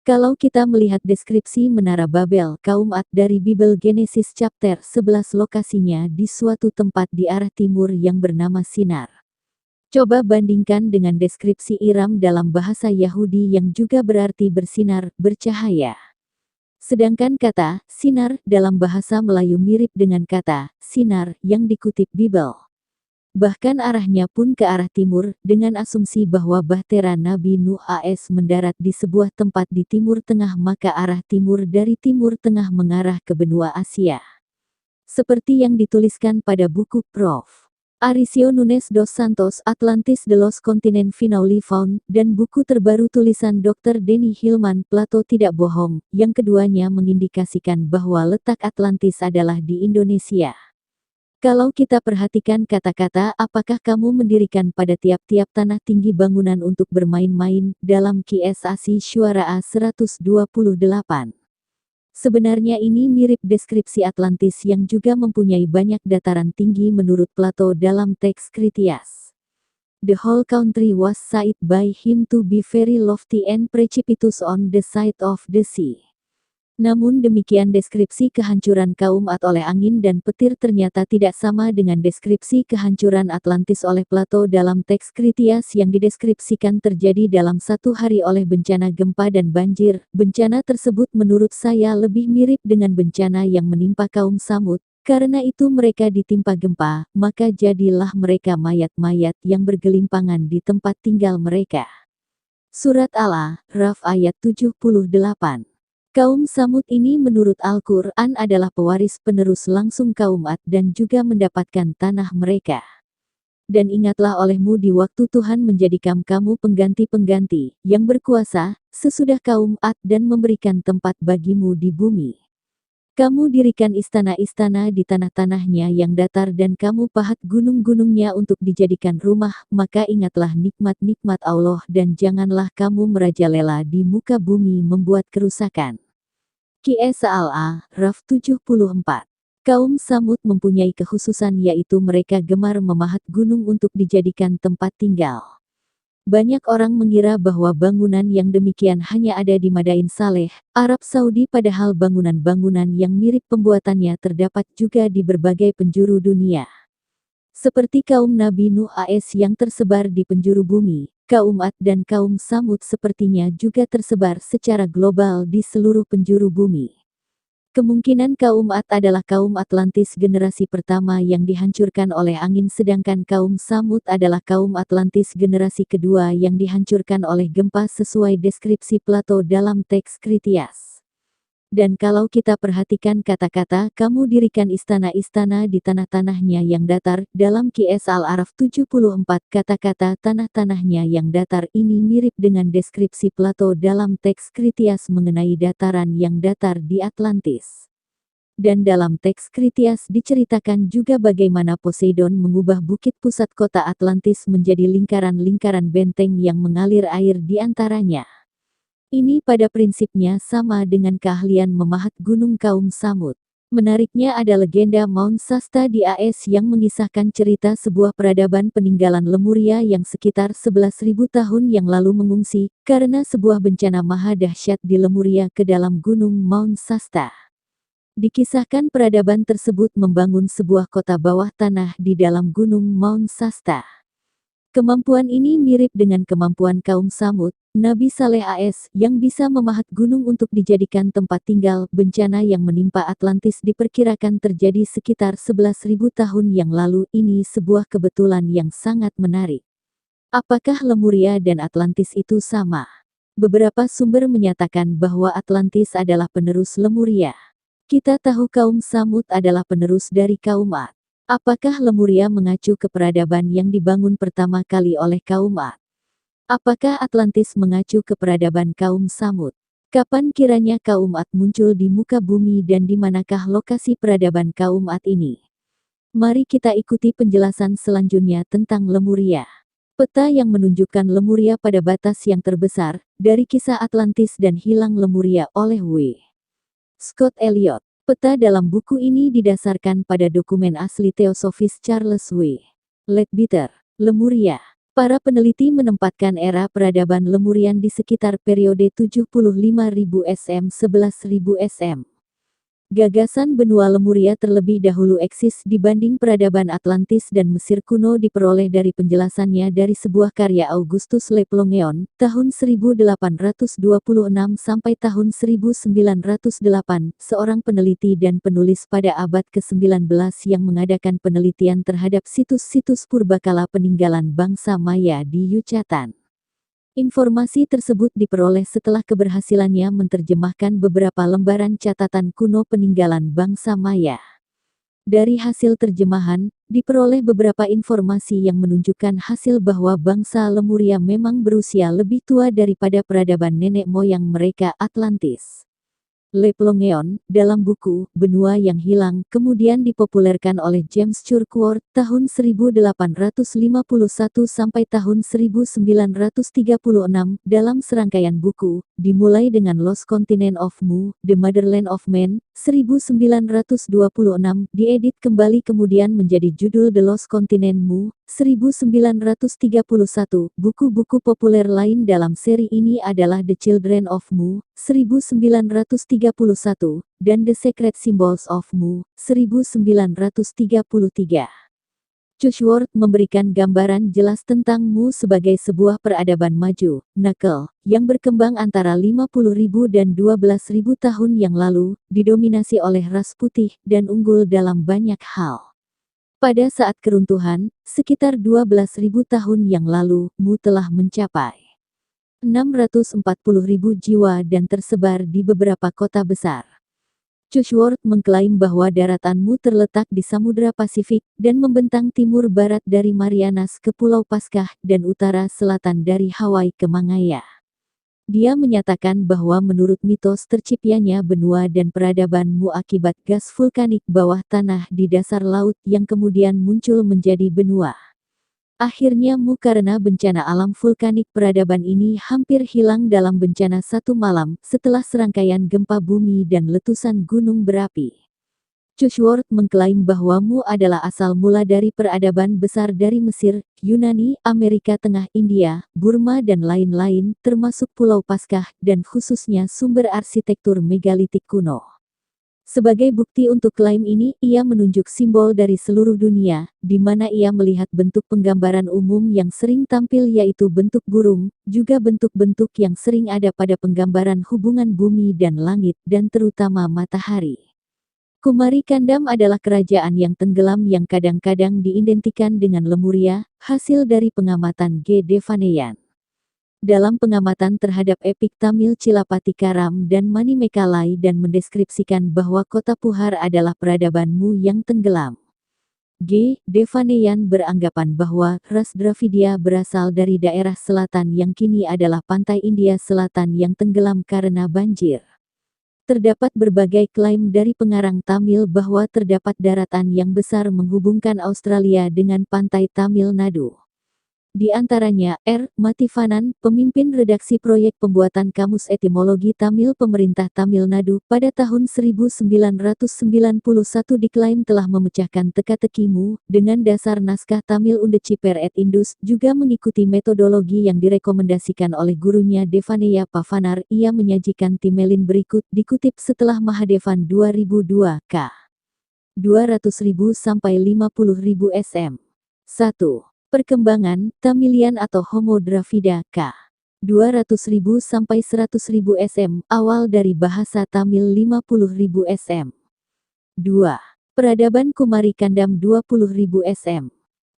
Kalau kita melihat deskripsi Menara Babel kaum Ad dari Bible Genesis chapter 11 lokasinya di suatu tempat di arah timur yang bernama Sinar. Coba bandingkan dengan deskripsi Iram dalam bahasa Yahudi yang juga berarti bersinar, bercahaya. Sedangkan kata sinar dalam bahasa Melayu mirip dengan kata sinar yang dikutip Bible. Bahkan arahnya pun ke arah timur, dengan asumsi bahwa bahtera Nabi Nuh AS mendarat di sebuah tempat di Timur Tengah maka arah timur dari Timur Tengah mengarah ke benua Asia. Seperti yang dituliskan pada buku Prof. Aricio Nunes dos Santos Atlantis de los Continents Finally Found, dan buku terbaru tulisan Dr. Denny Hillman Plato tidak bohong, yang keduanya mengindikasikan bahwa letak Atlantis adalah di Indonesia. Kalau kita perhatikan kata-kata apakah kamu mendirikan pada tiap-tiap tanah tinggi bangunan untuk bermain-main, dalam Kisasi Syuara 128. Sebenarnya ini mirip deskripsi Atlantis yang juga mempunyai banyak dataran tinggi menurut Plato dalam teks Critias. The whole country was said by him to be very lofty and precipitous on the side of the sea. Namun demikian deskripsi kehancuran kaum Ad oleh angin dan petir ternyata tidak sama dengan deskripsi kehancuran Atlantis oleh Plato dalam teks Critias yang dideskripsikan terjadi dalam satu hari oleh bencana gempa dan banjir. Bencana tersebut menurut saya lebih mirip dengan bencana yang menimpa kaum Samud, karena itu mereka ditimpa gempa, maka jadilah mereka mayat-mayat yang bergelimpangan di tempat tinggal mereka. Surat Al-A'raf ayat 78. Kaum Samud ini menurut Al-Quran adalah pewaris penerus langsung kaum Ad dan juga mendapatkan tanah mereka. Dan ingatlah olehmu di waktu Tuhan menjadikan kamu pengganti-pengganti yang berkuasa sesudah kaum Ad dan memberikan tempat bagimu di bumi. Kamu dirikan istana-istana di tanah-tanahnya yang datar dan kamu pahat gunung-gunungnya untuk dijadikan rumah, maka ingatlah nikmat-nikmat Allah dan janganlah kamu merajalela di muka bumi membuat kerusakan. Qs Al-A'raf 74. Kaum Samud mempunyai kekhususan yaitu mereka gemar memahat gunung untuk dijadikan tempat tinggal. Banyak orang mengira bahwa bangunan yang demikian hanya ada di Madain Saleh, Arab Saudi padahal bangunan-bangunan yang mirip pembuatannya terdapat juga di berbagai penjuru dunia. Seperti kaum Nabi Nuh AS yang tersebar di penjuru bumi, kaum Ad dan kaum Samud sepertinya juga tersebar secara global di seluruh penjuru bumi. Kemungkinan kaum Ad adalah kaum Atlantis generasi pertama yang dihancurkan oleh angin sedangkan kaum Samud adalah kaum Atlantis generasi kedua yang dihancurkan oleh gempa sesuai deskripsi Plato dalam teks Kritias. Dan kalau kita perhatikan kata-kata kamu dirikan istana-istana di tanah-tanahnya yang datar, dalam Qs Al-A'raf 74 kata-kata tanah-tanahnya yang datar ini mirip dengan deskripsi Plato dalam teks Kritias mengenai dataran yang datar di Atlantis. Dan dalam teks Kritias diceritakan juga bagaimana Poseidon mengubah bukit pusat kota Atlantis menjadi lingkaran-lingkaran benteng yang mengalir air di antaranya. Ini pada prinsipnya sama dengan keahlian memahat gunung kaum Samud. Menariknya ada legenda Mount Shasta di AS yang mengisahkan cerita sebuah peradaban peninggalan Lemuria yang sekitar 11.000 tahun yang lalu mengungsi karena sebuah bencana maha dahsyat di Lemuria ke dalam gunung Mount Shasta. Dikisahkan peradaban tersebut membangun sebuah kota bawah tanah di dalam gunung Mount Shasta. Kemampuan ini mirip dengan kemampuan kaum Samud, Nabi Saleh AS, yang bisa memahat gunung untuk dijadikan tempat tinggal. Bencana yang menimpa Atlantis diperkirakan terjadi sekitar 11.000 tahun yang lalu. Ini sebuah kebetulan yang sangat menarik. Apakah Lemuria dan Atlantis itu sama? Beberapa sumber menyatakan bahwa Atlantis adalah penerus Lemuria. Kita tahu kaum Samud adalah penerus dari kaum Ad. Apakah Lemuria mengacu ke peradaban yang dibangun pertama kali oleh kaum Ad? Apakah Atlantis mengacu ke peradaban kaum Samud? Kapan kiranya kaum Ad muncul di muka bumi dan di manakah lokasi peradaban kaum Ad ini? Mari kita ikuti penjelasan selanjutnya tentang Lemuria. Peta yang menunjukkan Lemuria pada batas yang terbesar, dari kisah Atlantis dan hilang Lemuria oleh W. Scott Elliot. Peta dalam buku ini didasarkan pada dokumen asli teosofis Charles W. Leadbeater. Lemuria. Para peneliti menempatkan era peradaban Lemurian di sekitar periode 75.000 SM 11.000 SM. Gagasan benua Lemuria terlebih dahulu eksis dibanding peradaban Atlantis dan Mesir kuno diperoleh dari penjelasannya dari sebuah karya Augustus Le Plongeon, tahun 1826 sampai tahun 1908, seorang peneliti dan penulis pada abad ke-19 yang mengadakan penelitian terhadap situs-situs purbakala peninggalan bangsa Maya di Yucatan. Informasi tersebut diperoleh setelah keberhasilannya menerjemahkan beberapa lembaran catatan kuno peninggalan bangsa Maya. Dari hasil terjemahan, diperoleh beberapa informasi yang menunjukkan hasil bahwa bangsa Lemuria memang berusia lebih tua daripada peradaban nenek moyang mereka Atlantis. Le Plongeon, dalam buku Benua yang Hilang, kemudian dipopulerkan oleh James Churchward tahun 1851 sampai tahun 1936 dalam serangkaian buku, dimulai dengan Lost Continent of Mu, The Motherland of Man, 1926, diedit kembali kemudian menjadi judul The Lost Continent Mu, 1931. Buku-buku populer lain dalam seri ini adalah The Children of Mu, 1931, dan The Secret Symbols of Mu, 1933. Churchward memberikan gambaran jelas tentang Mu sebagai sebuah peradaban maju, knuckle, yang berkembang antara 50.000 dan 12.000 tahun yang lalu, didominasi oleh ras putih, dan unggul dalam banyak hal. Pada saat keruntuhan, sekitar 12.000 tahun yang lalu, Mu telah mencapai 640.000 jiwa dan tersebar di beberapa kota besar. Chusworth mengklaim bahwa daratanmu terletak di Samudra Pasifik dan membentang timur barat dari Marianas ke Pulau Paskah dan utara selatan dari Hawaii ke Mangaya. Dia menyatakan bahwa menurut mitos terciptanya benua dan peradabanmu akibat gas vulkanik bawah tanah di dasar laut yang kemudian muncul menjadi benua. Akhirnya karena bencana alam vulkanik peradaban ini hampir hilang dalam bencana satu malam setelah serangkaian gempa bumi dan letusan gunung berapi. Chusworth mengklaim bahwa adalah asal mula dari peradaban besar dari Mesir, Yunani, Amerika Tengah, India, Burma dan lain-lain, termasuk Pulau Paskah dan khususnya sumber arsitektur megalitik kuno. Sebagai bukti untuk klaim ini, ia menunjuk simbol dari seluruh dunia, di mana ia melihat bentuk penggambaran umum yang sering tampil yaitu bentuk burung, juga bentuk-bentuk yang sering ada pada penggambaran hubungan bumi dan langit, dan terutama matahari. Kumari Kandam adalah kerajaan yang tenggelam yang kadang-kadang diidentikan dengan Lemuria, hasil dari pengamatan G. Devaneyan. Dalam pengamatan terhadap epik Tamil Cilapatikaram dan Manimekalai dan mendeskripsikan bahwa kota Puhar adalah peradabanmu yang tenggelam. G. Devaneyan beranggapan bahwa ras Dravidia berasal dari daerah selatan yang kini adalah pantai India Selatan yang tenggelam karena banjir. Terdapat berbagai klaim dari pengarang Tamil bahwa terdapat daratan yang besar menghubungkan Australia dengan pantai Tamil Nadu. Di antaranya, R. Mativanan, pemimpin redaksi proyek pembuatan Kamus Etimologi Tamil Pemerintah Tamil Nadu, pada tahun 1991 diklaim telah memecahkan teka-tekimu, dengan dasar naskah Tamil Undeciper et Indus, juga mengikuti metodologi yang direkomendasikan oleh gurunya Devaneya Pavanar. Ia menyajikan timelin berikut dikutip setelah Mahadevan 2002, k. 200.000 sampai 50.000 sm. 1. Perkembangan, Tamilian atau Homo Dravida, k. 200.000 sampai 100.000 sm, awal dari bahasa Tamil 50.000 sm. 2. Peradaban Kumari Kandam 20.000 sm.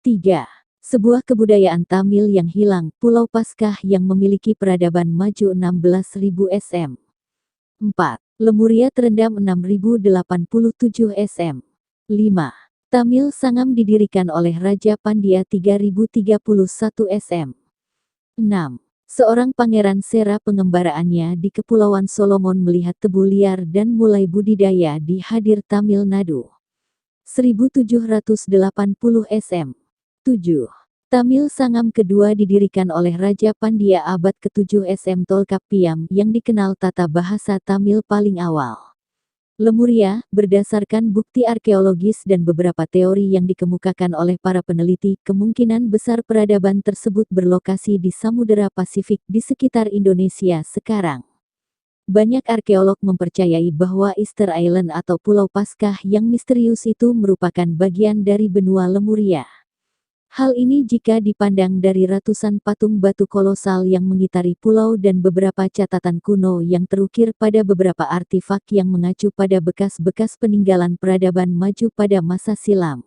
3. Sebuah kebudayaan Tamil yang hilang, Pulau Paskah yang memiliki peradaban maju 16.000 sm. 4. Lemuria terendam 6.087 sm. 5. Tamil Sangam didirikan oleh Raja Pandya 3031 sm. 6. Seorang pangeran Sera pengembaraannya di Kepulauan Solomon melihat tebu liar dan mulai budidaya di Hadir Tamil Nadu. 1780 sm. 7. Tamil Sangam kedua didirikan oleh Raja Pandya abad ke-7 sm Tolkappiyam yang dikenal tata bahasa Tamil paling awal. Lemuria, berdasarkan bukti arkeologis dan beberapa teori yang dikemukakan oleh para peneliti, kemungkinan besar peradaban tersebut berlokasi di Samudera Pasifik di sekitar Indonesia sekarang. Banyak arkeolog mempercayai bahwa Easter Island atau Pulau Paskah yang misterius itu merupakan bagian dari benua Lemuria. Hal ini jika dipandang dari ratusan patung batu kolosal yang mengitari pulau dan beberapa catatan kuno yang terukir pada beberapa artefak yang mengacu pada bekas-bekas peninggalan peradaban maju pada masa silam.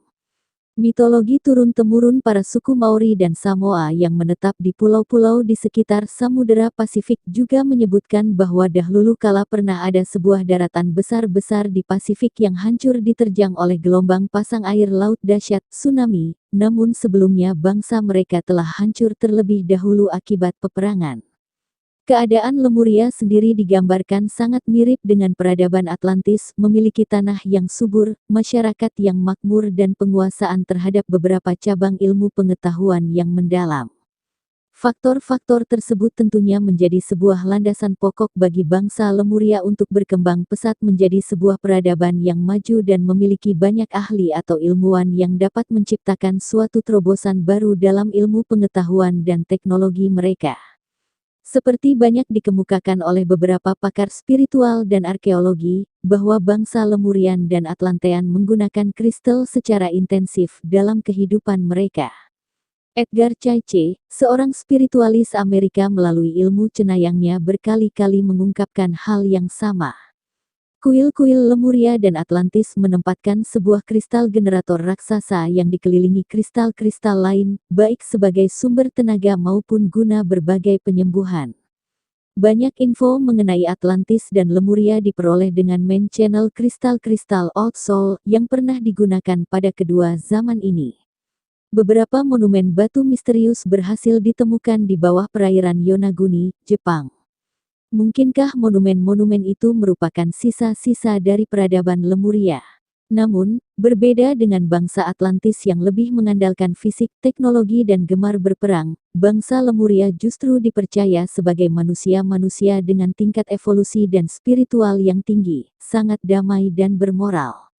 Mitologi turun-temurun para suku Maori dan Samoa yang menetap di pulau-pulau di sekitar Samudera Pasifik juga menyebutkan bahwa dahulu kala pernah ada sebuah daratan besar-besar di Pasifik yang hancur diterjang oleh gelombang pasang air laut dahsyat, tsunami, namun sebelumnya bangsa mereka telah hancur terlebih dahulu akibat peperangan. Keadaan Lemuria sendiri digambarkan sangat mirip dengan peradaban Atlantis, memiliki tanah yang subur, masyarakat yang makmur dan penguasaan terhadap beberapa cabang ilmu pengetahuan yang mendalam. Faktor-faktor tersebut tentunya menjadi sebuah landasan pokok bagi bangsa Lemuria untuk berkembang pesat menjadi sebuah peradaban yang maju dan memiliki banyak ahli atau ilmuwan yang dapat menciptakan suatu terobosan baru dalam ilmu pengetahuan dan teknologi mereka. Seperti banyak dikemukakan oleh beberapa pakar spiritual dan arkeologi, bahwa bangsa Lemurian dan Atlantean menggunakan kristal secara intensif dalam kehidupan mereka. Edgar Cayce, seorang spiritualis Amerika melalui ilmu cenayangnya berkali-kali mengungkapkan hal yang sama. Kuil-kuil Lemuria dan Atlantis menempatkan sebuah kristal generator raksasa yang dikelilingi kristal-kristal lain, baik sebagai sumber tenaga maupun guna berbagai penyembuhan. Banyak info mengenai Atlantis dan Lemuria diperoleh dengan main channel kristal-kristal Old Soul yang pernah digunakan pada kedua zaman ini. Beberapa monumen batu misterius berhasil ditemukan di bawah perairan Yonaguni, Jepang. Mungkinkah monumen-monumen itu merupakan sisa-sisa dari peradaban Lemuria? Namun, berbeda dengan bangsa Atlantis yang lebih mengandalkan fisik, teknologi dan gemar berperang, bangsa Lemuria justru dipercaya sebagai manusia-manusia dengan tingkat evolusi dan spiritual yang tinggi, sangat damai dan bermoral.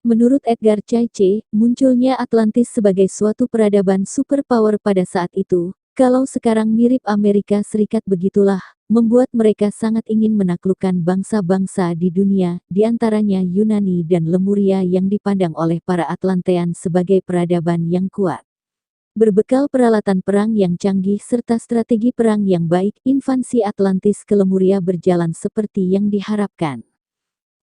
Menurut Edgar Cayce, munculnya Atlantis sebagai suatu peradaban superpower pada saat itu, kalau sekarang mirip Amerika Serikat begitulah, membuat mereka sangat ingin menaklukkan bangsa-bangsa di dunia, di antaranya Yunani dan Lemuria yang dipandang oleh para Atlantean sebagai peradaban yang kuat. Berbekal peralatan perang yang canggih serta strategi perang yang baik, invasi Atlantis ke Lemuria berjalan seperti yang diharapkan.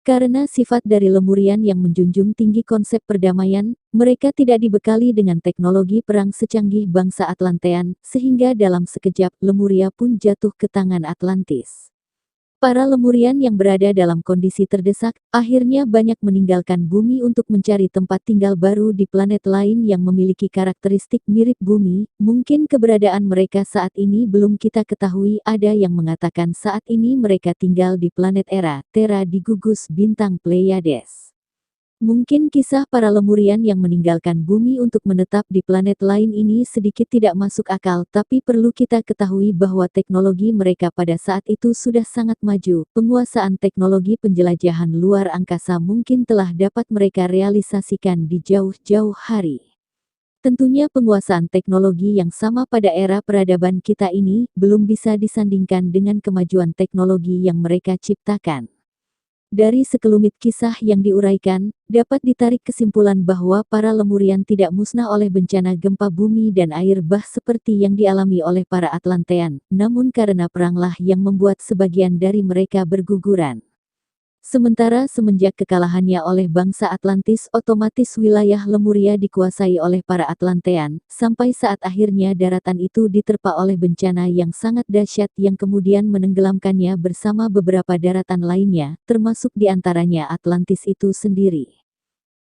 Karena sifat dari Lemurian yang menjunjung tinggi konsep perdamaian, mereka tidak dibekali dengan teknologi perang secanggih bangsa Atlantean, sehingga dalam sekejap Lemuria pun jatuh ke tangan Atlantis. Para Lemurian yang berada dalam kondisi terdesak, akhirnya banyak meninggalkan bumi untuk mencari tempat tinggal baru di planet lain yang memiliki karakteristik mirip bumi. Mungkin keberadaan mereka saat ini belum kita ketahui. Ada yang mengatakan saat ini mereka tinggal di planet Terra di gugus bintang Pleiades. Mungkin kisah para Lemurian yang meninggalkan bumi untuk menetap di planet lain ini sedikit tidak masuk akal, tapi perlu kita ketahui bahwa teknologi mereka pada saat itu sudah sangat maju. Penguasaan teknologi penjelajahan luar angkasa mungkin telah dapat mereka realisasikan di jauh-jauh hari. Tentunya penguasaan teknologi yang sama pada era peradaban kita ini belum bisa disandingkan dengan kemajuan teknologi yang mereka ciptakan. Dari sekelumit kisah yang diuraikan, dapat ditarik kesimpulan bahwa para Lemurian tidak musnah oleh bencana gempa bumi dan air bah seperti yang dialami oleh para Atlantean, namun karena peranglah yang membuat sebagian dari mereka berguguran. Sementara semenjak kekalahannya oleh bangsa Atlantis, otomatis wilayah Lemuria dikuasai oleh para Atlantean, sampai saat akhirnya daratan itu diterpa oleh bencana yang sangat dahsyat yang kemudian menenggelamkannya bersama beberapa daratan lainnya, termasuk diantaranya Atlantis itu sendiri.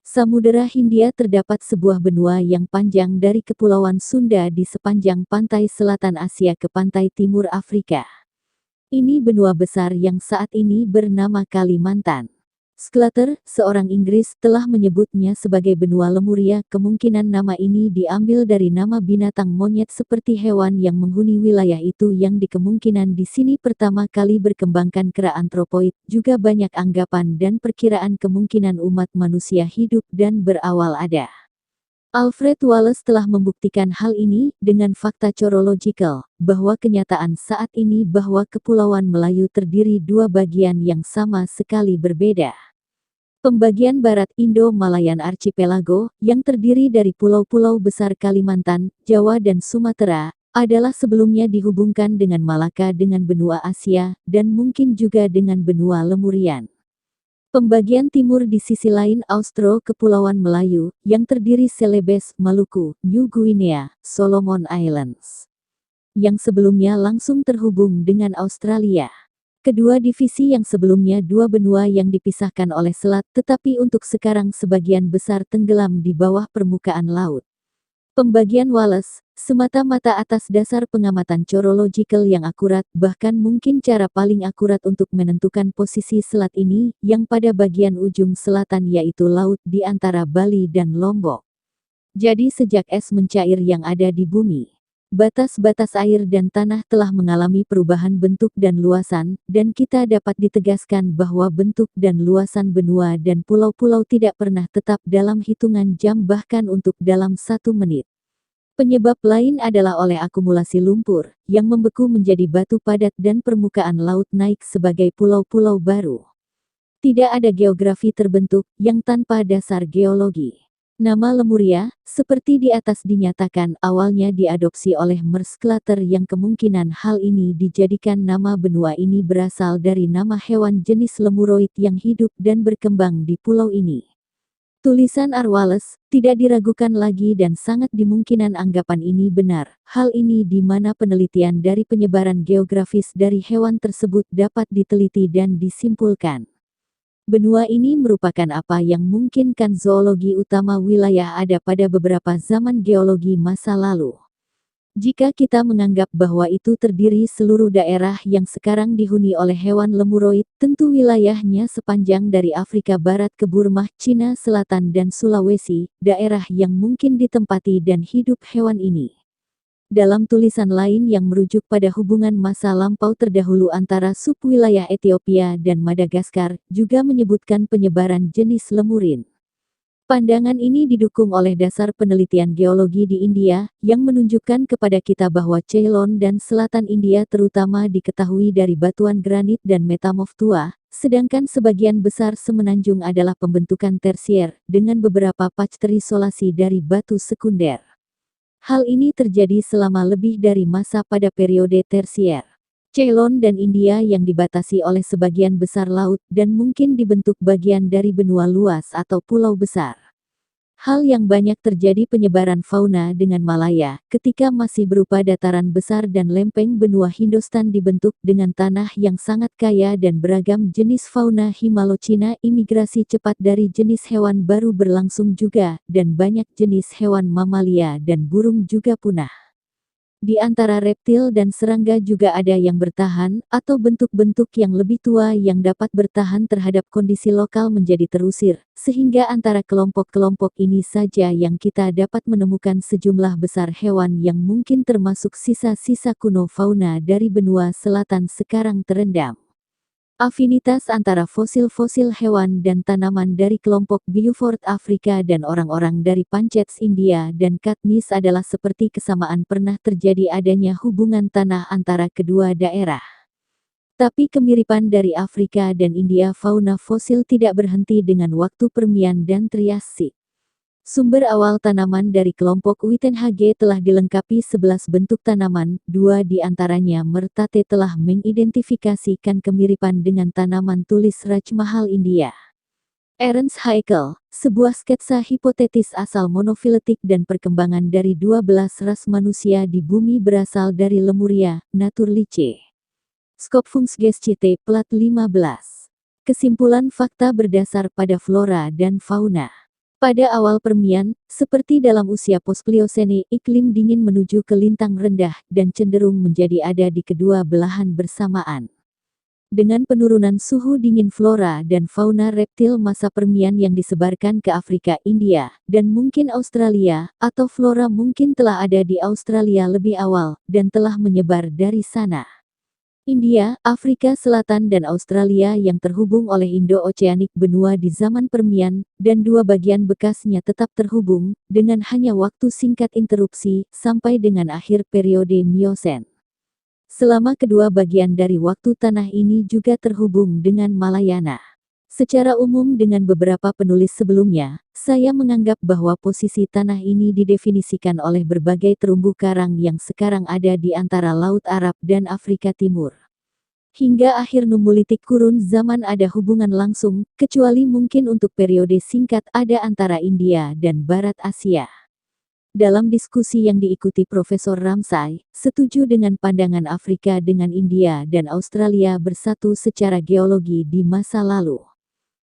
Samudera Hindia terdapat sebuah benua yang panjang dari Kepulauan Sunda di sepanjang pantai selatan Asia ke pantai timur Afrika. Ini benua besar yang saat ini bernama Kalimantan. Sclater, seorang Inggris, telah menyebutnya sebagai benua Lemuria. Kemungkinan nama ini diambil dari nama binatang monyet seperti hewan yang menghuni wilayah itu yang dikemungkinan di sini pertama kali berkembangkan kera antropoid. Juga banyak anggapan dan perkiraan kemungkinan umat manusia hidup dan berawal ada. Alfred Wallace telah membuktikan hal ini dengan fakta chorological, bahwa kenyataan saat ini bahwa Kepulauan Melayu terdiri dua bagian yang sama sekali berbeda. Pembagian Barat Indo-Malayan Archipelago, yang terdiri dari pulau-pulau besar Kalimantan, Jawa dan Sumatera, adalah sebelumnya dihubungkan dengan Malaka dengan benua Asia, dan mungkin juga dengan benua Lemurian. Pembagian timur di sisi lain Austro Kepulauan Melayu, yang terdiri Celebes, Maluku, New Guinea, Solomon Islands, yang sebelumnya langsung terhubung dengan Australia. Kedua divisi yang sebelumnya dua benua yang dipisahkan oleh selat, tetapi untuk sekarang sebagian besar tenggelam di bawah permukaan laut. Pembagian Wallace, semata-mata atas dasar pengamatan chorological yang akurat, bahkan mungkin cara paling akurat untuk menentukan posisi selat ini, yang pada bagian ujung selatan yaitu laut di antara Bali dan Lombok. Jadi sejak es mencair yang ada di bumi, batas-batas air dan tanah telah mengalami perubahan bentuk dan luasan, dan kita dapat ditegaskan bahwa bentuk dan luasan benua dan pulau-pulau tidak pernah tetap dalam hitungan jam bahkan untuk dalam 1 menit. Penyebab lain adalah oleh akumulasi lumpur, yang membeku menjadi batu padat dan permukaan laut naik sebagai pulau-pulau baru. Tidak ada geografi terbentuk, yang tanpa dasar geologi. Nama Lemuria, seperti di atas dinyatakan, awalnya diadopsi oleh Sclater yang kemungkinan hal ini dijadikan nama benua ini berasal dari nama hewan jenis lemuroid yang hidup dan berkembang di pulau ini. Tulisan Arwales, tidak diragukan lagi dan sangat dimungkinan anggapan ini benar. Hal ini di mana penelitian dari penyebaran geografis dari hewan tersebut dapat diteliti dan disimpulkan. Benua ini merupakan apa yang memungkinkan zoologi utama wilayah ada pada beberapa zaman geologi masa lalu. Jika kita menganggap bahwa itu terdiri seluruh daerah yang sekarang dihuni oleh hewan lemuroid, tentu wilayahnya sepanjang dari Afrika Barat ke Burma, Cina Selatan dan Sulawesi, daerah yang mungkin ditempati dan hidup hewan ini. Dalam tulisan lain yang merujuk pada hubungan masa lampau terdahulu antara subwilayah Ethiopia dan Madagaskar, juga menyebutkan penyebaran jenis lemurin. Pandangan ini didukung oleh dasar penelitian geologi di India, yang menunjukkan kepada kita bahwa Ceylon dan selatan India terutama diketahui dari batuan granit dan metamorf tua, sedangkan sebagian besar semenanjung adalah pembentukan tersier, dengan beberapa patch terisolasi dari batu sekunder. Hal ini terjadi selama lebih dari masa pada periode tersier. Ceylon dan India yang dibatasi oleh sebagian besar laut dan mungkin dibentuk bagian dari benua luas atau pulau besar. Hal yang banyak terjadi penyebaran fauna dengan Malaya, ketika masih berupa dataran besar dan lempeng benua Hindostan dibentuk dengan tanah yang sangat kaya dan beragam jenis fauna Himalocina. Imigrasi cepat dari jenis hewan baru berlangsung juga, dan banyak jenis hewan mamalia dan burung juga punah. Di antara reptil dan serangga juga ada yang bertahan, atau bentuk-bentuk yang lebih tua yang dapat bertahan terhadap kondisi lokal menjadi terusir, sehingga antara kelompok-kelompok ini saja yang kita dapat menemukan sejumlah besar hewan yang mungkin termasuk sisa-sisa kuno fauna dari benua selatan sekarang terendam. Afinitas antara fosil-fosil hewan dan tanaman dari kelompok Beaufort Afrika dan orang-orang dari Panchets India dan Katniss adalah seperti kesamaan pernah terjadi adanya hubungan tanah antara kedua daerah. Tapi kemiripan dari Afrika dan India fauna fosil tidak berhenti dengan waktu Permian dan Triasik. Sumber awal tanaman dari kelompok Uitenhage telah dilengkapi 11 bentuk tanaman, 2 di antaranya Mertate telah mengidentifikasikan kemiripan dengan tanaman tulis Raj Mahal India. Ernst Haeckel, sebuah sketsa hipotetis asal monofiletik dan perkembangan dari 12 ras manusia di bumi berasal dari Lemuria, Naturliche. Skopfungsgeschichte, plat 15. Kesimpulan fakta berdasar pada flora dan fauna. Pada awal Permian, seperti dalam usia Pospliosene, iklim dingin menuju ke lintang rendah dan cenderung menjadi ada di kedua belahan bersamaan. Dengan penurunan suhu dingin flora dan fauna reptil masa Permian yang disebarkan ke Afrika, India, dan mungkin Australia, atau flora mungkin telah ada di Australia lebih awal, dan telah menyebar dari sana. India, Afrika Selatan dan Australia yang terhubung oleh Indo-Oceanic benua di zaman Permian, dan dua bagian bekasnya tetap terhubung, dengan hanya waktu singkat interupsi, sampai dengan akhir periode Miosen. Selama kedua bagian dari waktu tanah ini juga terhubung dengan Malayana. Secara umum dengan beberapa penulis sebelumnya, saya menganggap bahwa posisi tanah ini didefinisikan oleh berbagai terumbu karang yang sekarang ada di antara Laut Arab dan Afrika Timur. Hingga akhir Nummulitik kurun zaman ada hubungan langsung, kecuali mungkin untuk periode singkat ada antara India dan Barat Asia. Dalam diskusi yang diikuti Profesor Ramsay, setuju dengan pandangan Afrika dengan India dan Australia bersatu secara geologi di masa lalu.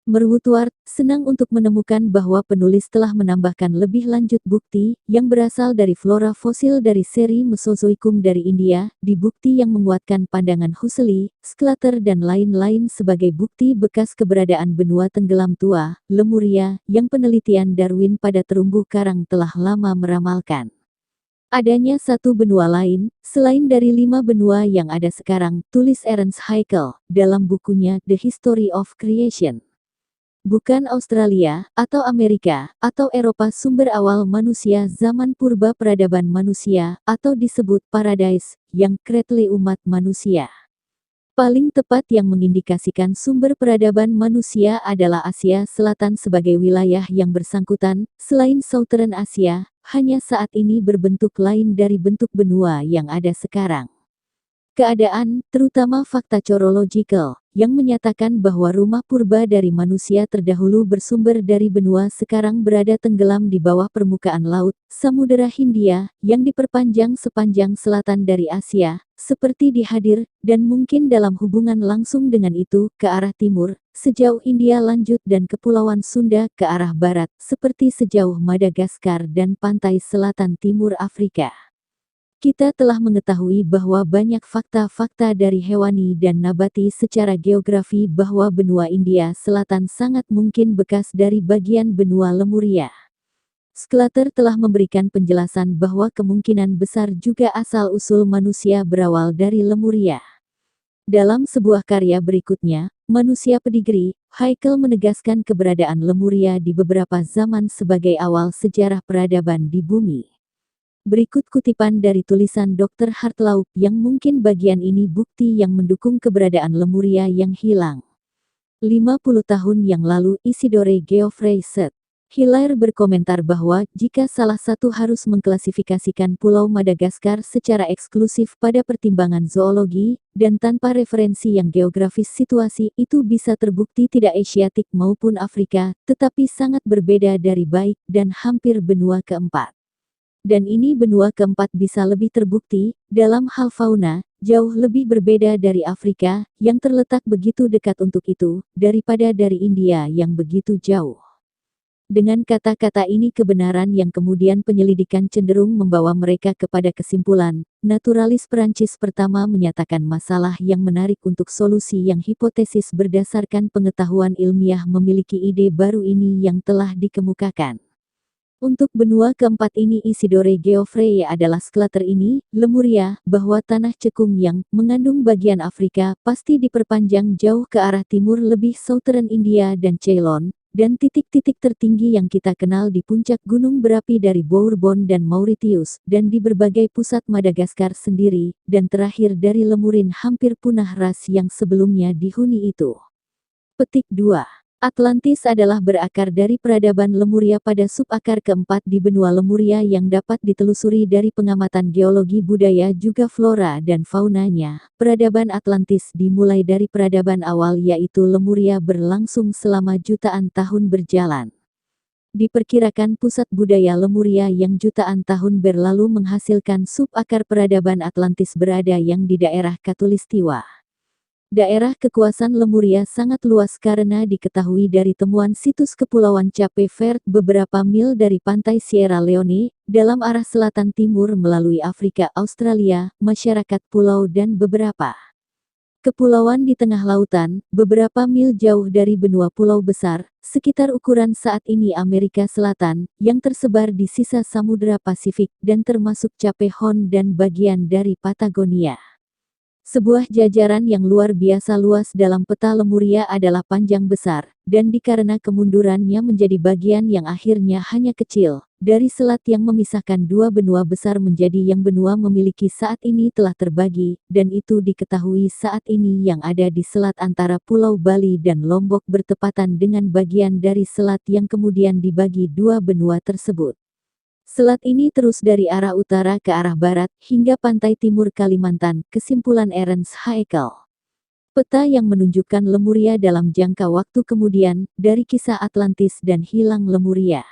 Merwutward, senang untuk menemukan bahwa penulis telah menambahkan lebih lanjut bukti, yang berasal dari flora fosil dari seri Mesozoikum dari India, di bukti yang menguatkan pandangan Husserl, Sclater dan lain-lain sebagai bukti bekas keberadaan benua tenggelam tua, Lemuria, yang penelitian Darwin pada terumbu karang telah lama meramalkan. Adanya satu benua lain, selain dari 5 benua yang ada sekarang, tulis Ernst Haeckel, dalam bukunya The History of Creation. Bukan Australia, atau Amerika, atau Eropa sumber awal manusia zaman purba peradaban manusia, atau disebut Paradise, yang kreatif umat manusia. Paling tepat yang mengindikasikan sumber peradaban manusia adalah Asia Selatan sebagai wilayah yang bersangkutan, selain Southern Asia, hanya saat ini berbentuk lain dari bentuk benua yang ada sekarang. keadaan, terutama fakta chronological, yang menyatakan bahwa rumah purba dari manusia terdahulu bersumber dari benua sekarang berada tenggelam di bawah permukaan laut, Samudera Hindia, yang diperpanjang sepanjang selatan dari Asia, seperti di Hadir, dan mungkin dalam hubungan langsung dengan itu, ke arah timur, sejauh India lanjut dan Kepulauan Sunda ke arah barat, seperti sejauh Madagaskar dan pantai selatan timur Afrika. Kita telah mengetahui bahwa banyak fakta-fakta dari hewani dan nabati secara geografi bahwa benua India Selatan sangat mungkin bekas dari bagian benua Lemuria. Sclater telah memberikan penjelasan bahwa kemungkinan besar juga asal-usul manusia berawal dari Lemuria. Dalam sebuah karya berikutnya, Manusia Pedigree, Haeckel menegaskan keberadaan Lemuria di beberapa zaman sebagai awal sejarah peradaban di bumi. Berikut kutipan dari tulisan Dr. Hartlaub yang mungkin bagian ini bukti yang mendukung keberadaan Lemuria yang hilang. 50 tahun yang lalu Isidore Geoffrey St. Hilaire berkomentar bahwa jika salah satu harus mengklasifikasikan Pulau Madagaskar secara eksklusif pada pertimbangan zoologi, dan tanpa referensi yang geografis situasi itu bisa terbukti tidak Asiatik maupun Afrika, tetapi sangat berbeda dari baik dan hampir benua keempat. Dan ini benua keempat bisa lebih terbukti, dalam hal fauna, jauh lebih berbeda dari Afrika, yang terletak begitu dekat untuk itu, daripada dari India yang begitu jauh. Dengan kata-kata ini kebenaran yang kemudian penyelidikan cenderung membawa mereka kepada kesimpulan, naturalis Perancis pertama menyatakan masalah yang menarik untuk solusi yang hipotesis berdasarkan pengetahuan ilmiah memiliki ide baru ini yang telah dikemukakan. Untuk benua keempat ini Isidore Geoffrey adalah Sclater ini, Lemuria, bahwa tanah cekung yang mengandung bagian Afrika pasti diperpanjang jauh ke arah timur lebih southern India dan Ceylon, dan titik-titik tertinggi yang kita kenal di puncak gunung berapi dari Bourbon dan Mauritius, dan di berbagai pusat Madagaskar sendiri, dan terakhir dari Lemurin hampir punah ras yang sebelumnya dihuni itu. Petik 2. Atlantis adalah berakar dari peradaban Lemuria pada subakar keempat di benua Lemuria yang dapat ditelusuri dari pengamatan geologi budaya juga flora dan faunanya. Peradaban Atlantis dimulai dari peradaban awal yaitu Lemuria berlangsung selama jutaan tahun berjalan. Diperkirakan pusat budaya Lemuria yang jutaan tahun berlalu menghasilkan subakar peradaban Atlantis berada yang di daerah Khatulistiwa. Daerah kekuasaan Lemuria sangat luas karena diketahui dari temuan situs Kepulauan Cape Verde beberapa mil dari pantai Sierra Leone, dalam arah selatan timur melalui Afrika Australia, masyarakat pulau dan beberapa kepulauan di tengah lautan, beberapa mil jauh dari benua pulau besar, sekitar ukuran saat ini Amerika Selatan, yang tersebar di sisa Samudra Pasifik dan termasuk Cape Horn dan bagian dari Patagonia. Sebuah jajaran yang luar biasa luas dalam peta Lemuria adalah panjang besar, dan dikarena kemundurannya menjadi bagian yang akhirnya hanya kecil, dari selat yang memisahkan dua benua besar menjadi yang benua memiliki saat ini telah terbagi, dan itu diketahui saat ini yang ada di selat antara Pulau Bali dan Lombok bertepatan dengan bagian dari selat yang kemudian dibagi dua benua tersebut. Selat ini terus dari arah utara ke arah barat, hingga pantai timur Kalimantan, kesimpulan Ernst Haeckel. Peta yang menunjukkan Lemuria dalam jangka waktu kemudian, dari kisah Atlantis dan hilang Lemuria.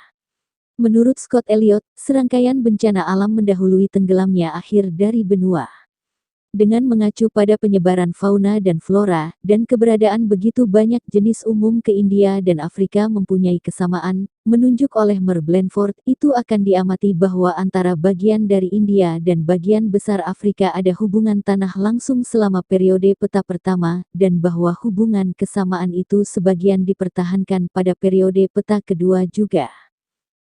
Menurut Scott Elliot, serangkaian bencana alam mendahului tenggelamnya akhir dari benua. Dengan mengacu pada penyebaran fauna dan flora, dan keberadaan begitu banyak jenis umum ke India dan Afrika mempunyai kesamaan, menunjuk oleh Mer Blandford, itu akan diamati bahwa antara bagian dari India dan bagian besar Afrika ada hubungan tanah langsung selama periode peta pertama, dan bahwa hubungan kesamaan itu sebagian dipertahankan pada periode peta kedua juga.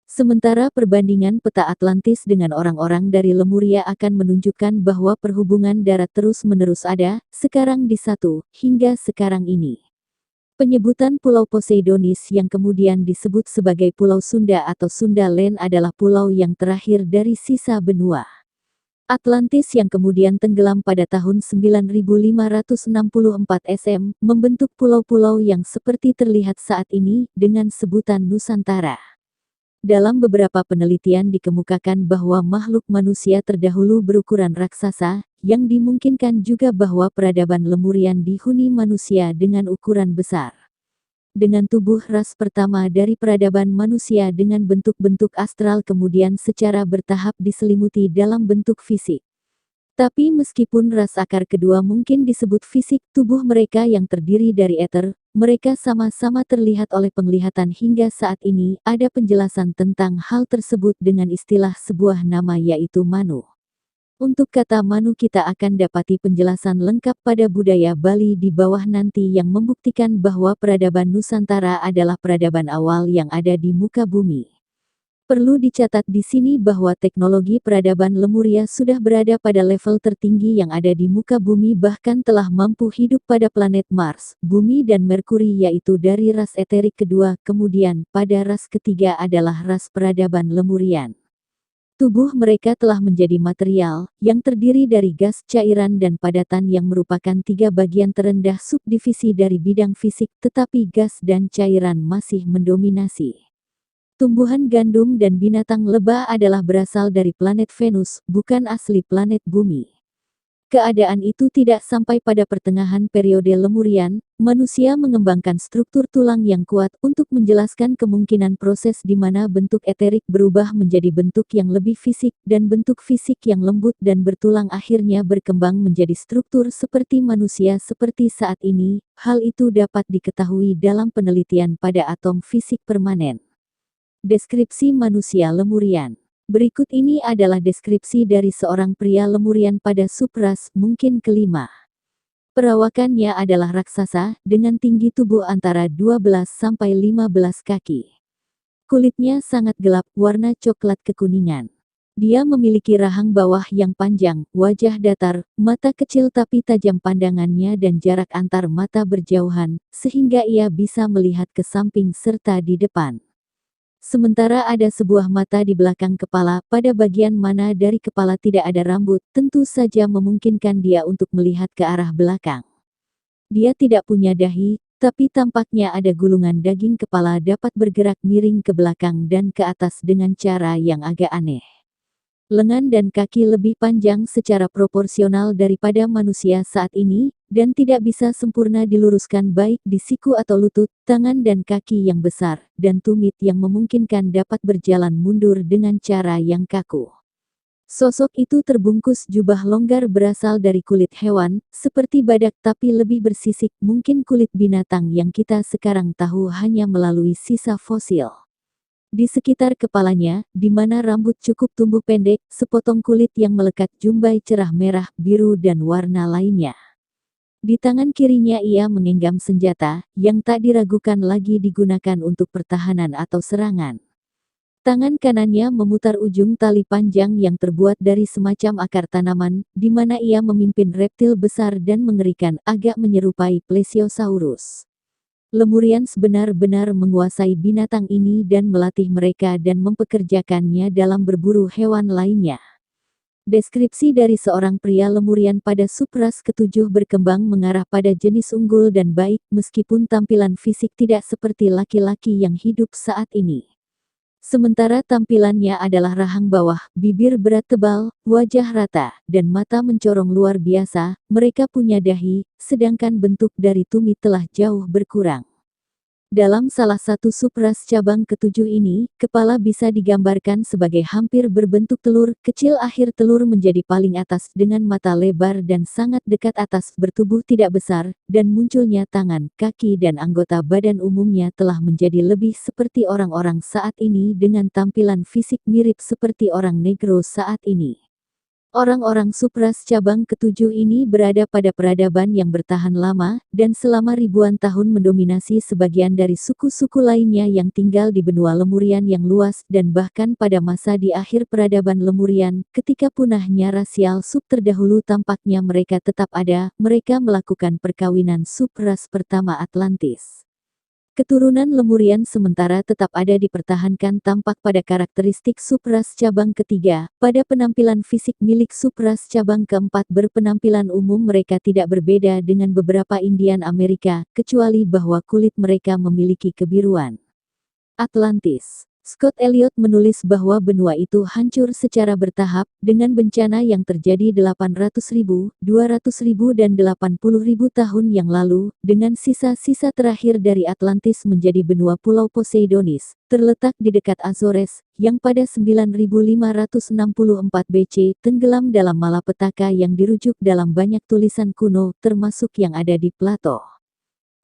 Sementara perbandingan peta Atlantis dengan orang-orang dari Lemuria akan menunjukkan bahwa perhubungan darat terus-menerus ada, sekarang di satu, hingga sekarang ini. Penyebutan Pulau Poseidonis yang kemudian disebut sebagai Pulau Sunda atau Sunda Land adalah pulau yang terakhir dari sisa benua Atlantis yang kemudian tenggelam pada tahun 9564 SM, membentuk pulau-pulau yang seperti terlihat saat ini, dengan sebutan Nusantara. Dalam beberapa penelitian dikemukakan bahwa makhluk manusia terdahulu berukuran raksasa, yang dimungkinkan juga bahwa peradaban Lemurian dihuni manusia dengan ukuran besar. Dengan tubuh ras pertama dari peradaban manusia dengan bentuk-bentuk astral kemudian secara bertahap diselimuti dalam bentuk fisik. Tapi meskipun ras akar kedua mungkin disebut fisik, tubuh mereka yang terdiri dari ether, mereka sama-sama terlihat oleh penglihatan hingga saat ini. Ada penjelasan tentang hal tersebut dengan istilah sebuah nama yaitu Manu. Untuk kata Manu kita akan dapati penjelasan lengkap pada budaya Bali di bawah nanti yang membuktikan bahwa peradaban Nusantara adalah peradaban awal yang ada di muka bumi. Perlu dicatat di sini bahwa teknologi peradaban Lemuria sudah berada pada level tertinggi yang ada di muka bumi bahkan telah mampu hidup pada planet Mars, Bumi dan Merkuri yaitu dari ras eterik kedua, kemudian pada ras ketiga adalah ras peradaban Lemurian. Tubuh mereka telah menjadi material, yang terdiri dari gas, cairan dan padatan yang merupakan tiga bagian terendah subdivisi dari bidang fisik tetapi gas dan cairan masih mendominasi. Tumbuhan gandum dan binatang lebah adalah berasal dari planet Venus, bukan asli planet Bumi. Keadaan itu tidak sampai pada pertengahan periode Lemurian, manusia mengembangkan struktur tulang yang kuat untuk menjelaskan kemungkinan proses di mana bentuk eterik berubah menjadi bentuk yang lebih fisik dan bentuk fisik yang lembut dan bertulang akhirnya berkembang menjadi struktur seperti manusia seperti saat ini. Hal itu dapat diketahui dalam penelitian pada atom fisik permanen. Deskripsi manusia Lemurian. Berikut ini adalah deskripsi dari seorang pria Lemurian pada subras mungkin kelima. Perawakannya adalah raksasa, dengan tinggi tubuh antara 12 sampai 15 kaki. Kulitnya sangat gelap, warna coklat kekuningan. Dia memiliki rahang bawah yang panjang, wajah datar, mata kecil tapi tajam pandangannya dan jarak antar mata berjauhan, sehingga ia bisa melihat ke samping serta di depan. Sementara ada sebuah mata di belakang kepala, pada bagian mana dari kepala tidak ada rambut, tentu saja memungkinkan dia untuk melihat ke arah belakang. Dia tidak punya dahi, tapi tampaknya ada gulungan daging kepala dapat bergerak miring ke belakang dan ke atas dengan cara yang agak aneh. Lengan dan kaki lebih panjang secara proporsional daripada manusia saat ini, dan tidak bisa sempurna diluruskan baik di siku atau lutut, tangan dan kaki yang besar, dan tumit yang memungkinkan dapat berjalan mundur dengan cara yang kaku. Sosok itu terbungkus jubah longgar berasal dari kulit hewan, seperti badak tapi lebih bersisik, mungkin kulit binatang yang kita sekarang tahu hanya melalui sisa fosil. Di sekitar kepalanya, di mana rambut cukup tumbuh pendek, sepotong kulit yang melekat jumbai cerah merah, biru dan warna lainnya. Di tangan kirinya ia menggenggam senjata, yang tak diragukan lagi digunakan untuk pertahanan atau serangan. Tangan kanannya memutar ujung tali panjang yang terbuat dari semacam akar tanaman, di mana ia memimpin reptil besar dan mengerikan, agak menyerupai Plesiosaurus. Lemurians benar-benar menguasai binatang ini dan melatih mereka dan mempekerjakannya dalam berburu hewan lainnya. Deskripsi dari seorang pria Lemurian pada subras ketujuh berkembang mengarah pada jenis unggul dan baik, meskipun tampilan fisik tidak seperti laki-laki yang hidup saat ini. Sementara tampilannya adalah rahang bawah, bibir berat tebal, wajah rata, dan mata mencorong luar biasa. Mereka punya dahi, sedangkan bentuk dari tumit telah jauh berkurang. Dalam salah satu subras cabang ketujuh ini, kepala bisa digambarkan sebagai hampir berbentuk telur, kecil akhir telur menjadi paling atas dengan mata lebar dan sangat dekat atas, bertubuh tidak besar, dan munculnya tangan, kaki dan anggota badan umumnya telah menjadi lebih seperti orang-orang saat ini dengan tampilan fisik mirip seperti orang negro saat ini. Orang-orang subras cabang ketujuh ini berada pada peradaban yang bertahan lama, dan selama ribuan tahun mendominasi sebagian dari suku-suku lainnya yang tinggal di benua Lemurian yang luas dan bahkan pada masa di akhir peradaban Lemurian, ketika punahnya rasial sub terdahulu tampaknya mereka tetap ada, mereka melakukan perkawinan subras pertama Atlantis. Keturunan Lemurian sementara tetap ada dipertahankan tampak pada karakteristik subras cabang ketiga, pada penampilan fisik milik subras cabang keempat berpenampilan umum mereka tidak berbeda dengan beberapa Indian Amerika, kecuali bahwa kulit mereka memiliki kebiruan. Atlantis. Scott Elliot menulis bahwa benua itu hancur secara bertahap, dengan bencana yang terjadi 800.000, 200.000 dan 80.000 tahun yang lalu, dengan sisa-sisa terakhir dari Atlantis menjadi benua Pulau Poseidonis, terletak di dekat Azores, yang pada 9564 BC tenggelam dalam malapetaka yang dirujuk dalam banyak tulisan kuno, termasuk yang ada di Plato.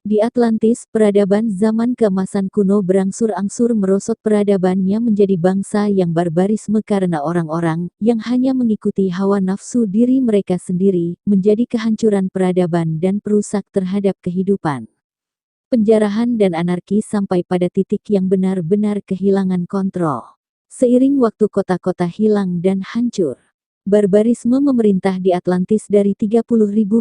Di Atlantis, peradaban zaman keemasan kuno berangsur-angsur merosot peradabannya menjadi bangsa yang barbarisme karena orang-orang yang hanya mengikuti hawa nafsu diri mereka sendiri, menjadi kehancuran peradaban dan perusak terhadap kehidupan. Penjarahan dan anarki sampai pada titik yang benar-benar kehilangan kontrol. Seiring waktu kota-kota hilang dan hancur. Barbarisme memerintah di Atlantis dari 30.000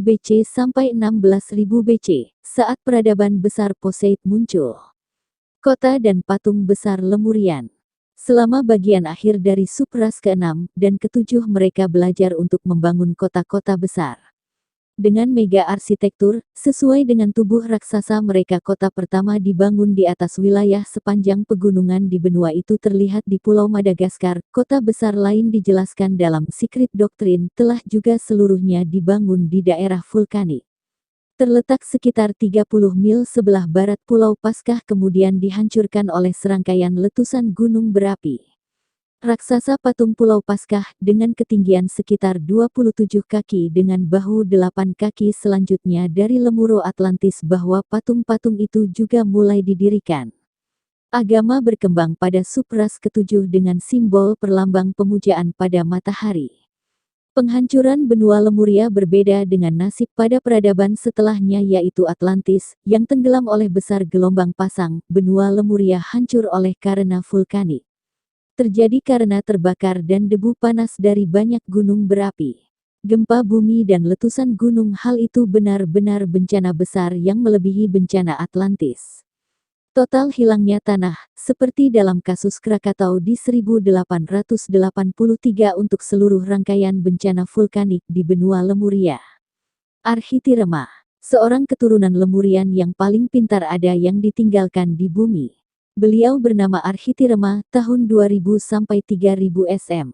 BC sampai 16.000 BC, saat peradaban besar Poseid muncul. Kota dan patung besar Lemurian. Selama bagian akhir dari subras ke-6 dan ke-7 mereka belajar untuk membangun kota-kota besar. Dengan mega arsitektur, sesuai dengan tubuh raksasa mereka kota pertama dibangun di atas wilayah sepanjang pegunungan di benua itu terlihat di Pulau Madagaskar. Kota besar lain dijelaskan dalam Secret Doctrine telah juga seluruhnya dibangun di daerah vulkanik. Terletak sekitar 30 mil sebelah barat Pulau Paskah kemudian dihancurkan oleh serangkaian letusan gunung berapi. Raksasa patung Pulau Paskah dengan ketinggian sekitar 27 kaki dengan bahu 8 kaki selanjutnya dari Lemuro Atlantis bahwa patung-patung itu juga mulai didirikan. Agama berkembang pada subras ke-7 dengan simbol perlambang pemujaan pada matahari. Penghancuran benua Lemuria berbeda dengan nasib pada peradaban setelahnya yaitu Atlantis, yang tenggelam oleh besar gelombang pasang, benua Lemuria hancur oleh karena vulkanik. Terjadi karena terbakar dan debu panas dari banyak gunung berapi. Gempa bumi dan letusan gunung hal itu benar-benar bencana besar yang melebihi bencana Atlantis. Total hilangnya tanah, seperti dalam kasus Krakatau di 1883 untuk seluruh rangkaian bencana vulkanik di benua Lemuria. Architirema, seorang keturunan Lemurian yang paling pintar ada yang ditinggalkan di bumi. Beliau bernama Architirema, tahun 2000 sampai 3000 SM.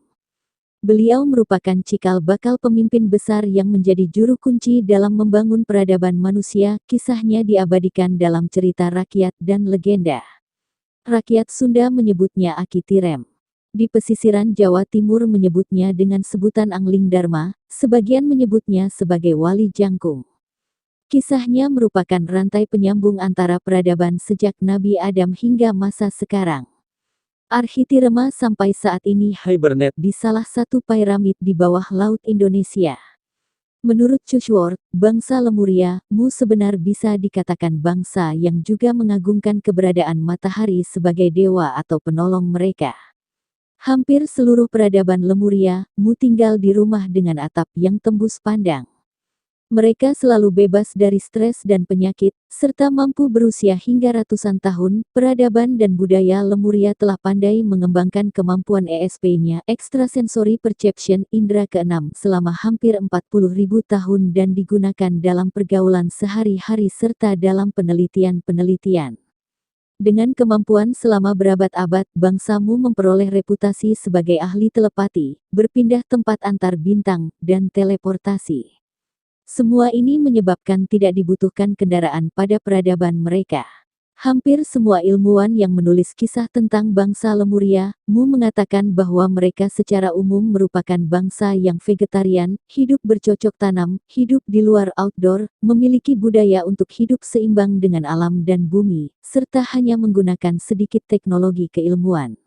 Beliau merupakan cikal bakal pemimpin besar yang menjadi juru kunci dalam membangun peradaban manusia. Kisahnya diabadikan dalam cerita rakyat dan legenda. Rakyat Sunda menyebutnya Aki Tirem. Di pesisiran Jawa Timur menyebutnya dengan sebutan Angling Dharma, sebagian menyebutnya sebagai Wali Jangkung. Kisahnya merupakan rantai penyambung antara peradaban sejak Nabi Adam hingga masa sekarang. Architirema sampai saat ini hibernate di salah satu piramid di bawah laut Indonesia. Menurut Chushworth, bangsa Lemuria, sebenar bisa dikatakan bangsa yang juga mengagungkan keberadaan matahari sebagai dewa atau penolong mereka. Hampir seluruh peradaban Lemuria, tinggal di rumah dengan atap yang tembus pandang. Mereka selalu bebas dari stres dan penyakit, serta mampu berusia hingga ratusan tahun. Peradaban dan budaya Lemuria telah pandai mengembangkan kemampuan ESP-nya, extrasensory perception, indera ke-6, selama hampir 40.000 tahun dan digunakan dalam pergaulan sehari-hari serta dalam penelitian-penelitian. Dengan kemampuan selama berabad-abad, bangsamu memperoleh reputasi sebagai ahli telepati, berpindah tempat antar bintang, dan teleportasi. Semua ini menyebabkan tidak dibutuhkan kendaraan pada peradaban mereka. Hampir semua ilmuwan yang menulis kisah tentang bangsa Lemuria, mengatakan bahwa mereka secara umum merupakan bangsa yang vegetarian, hidup bercocok tanam, hidup di luar outdoor, memiliki budaya untuk hidup seimbang dengan alam dan bumi, serta hanya menggunakan sedikit teknologi keilmuan.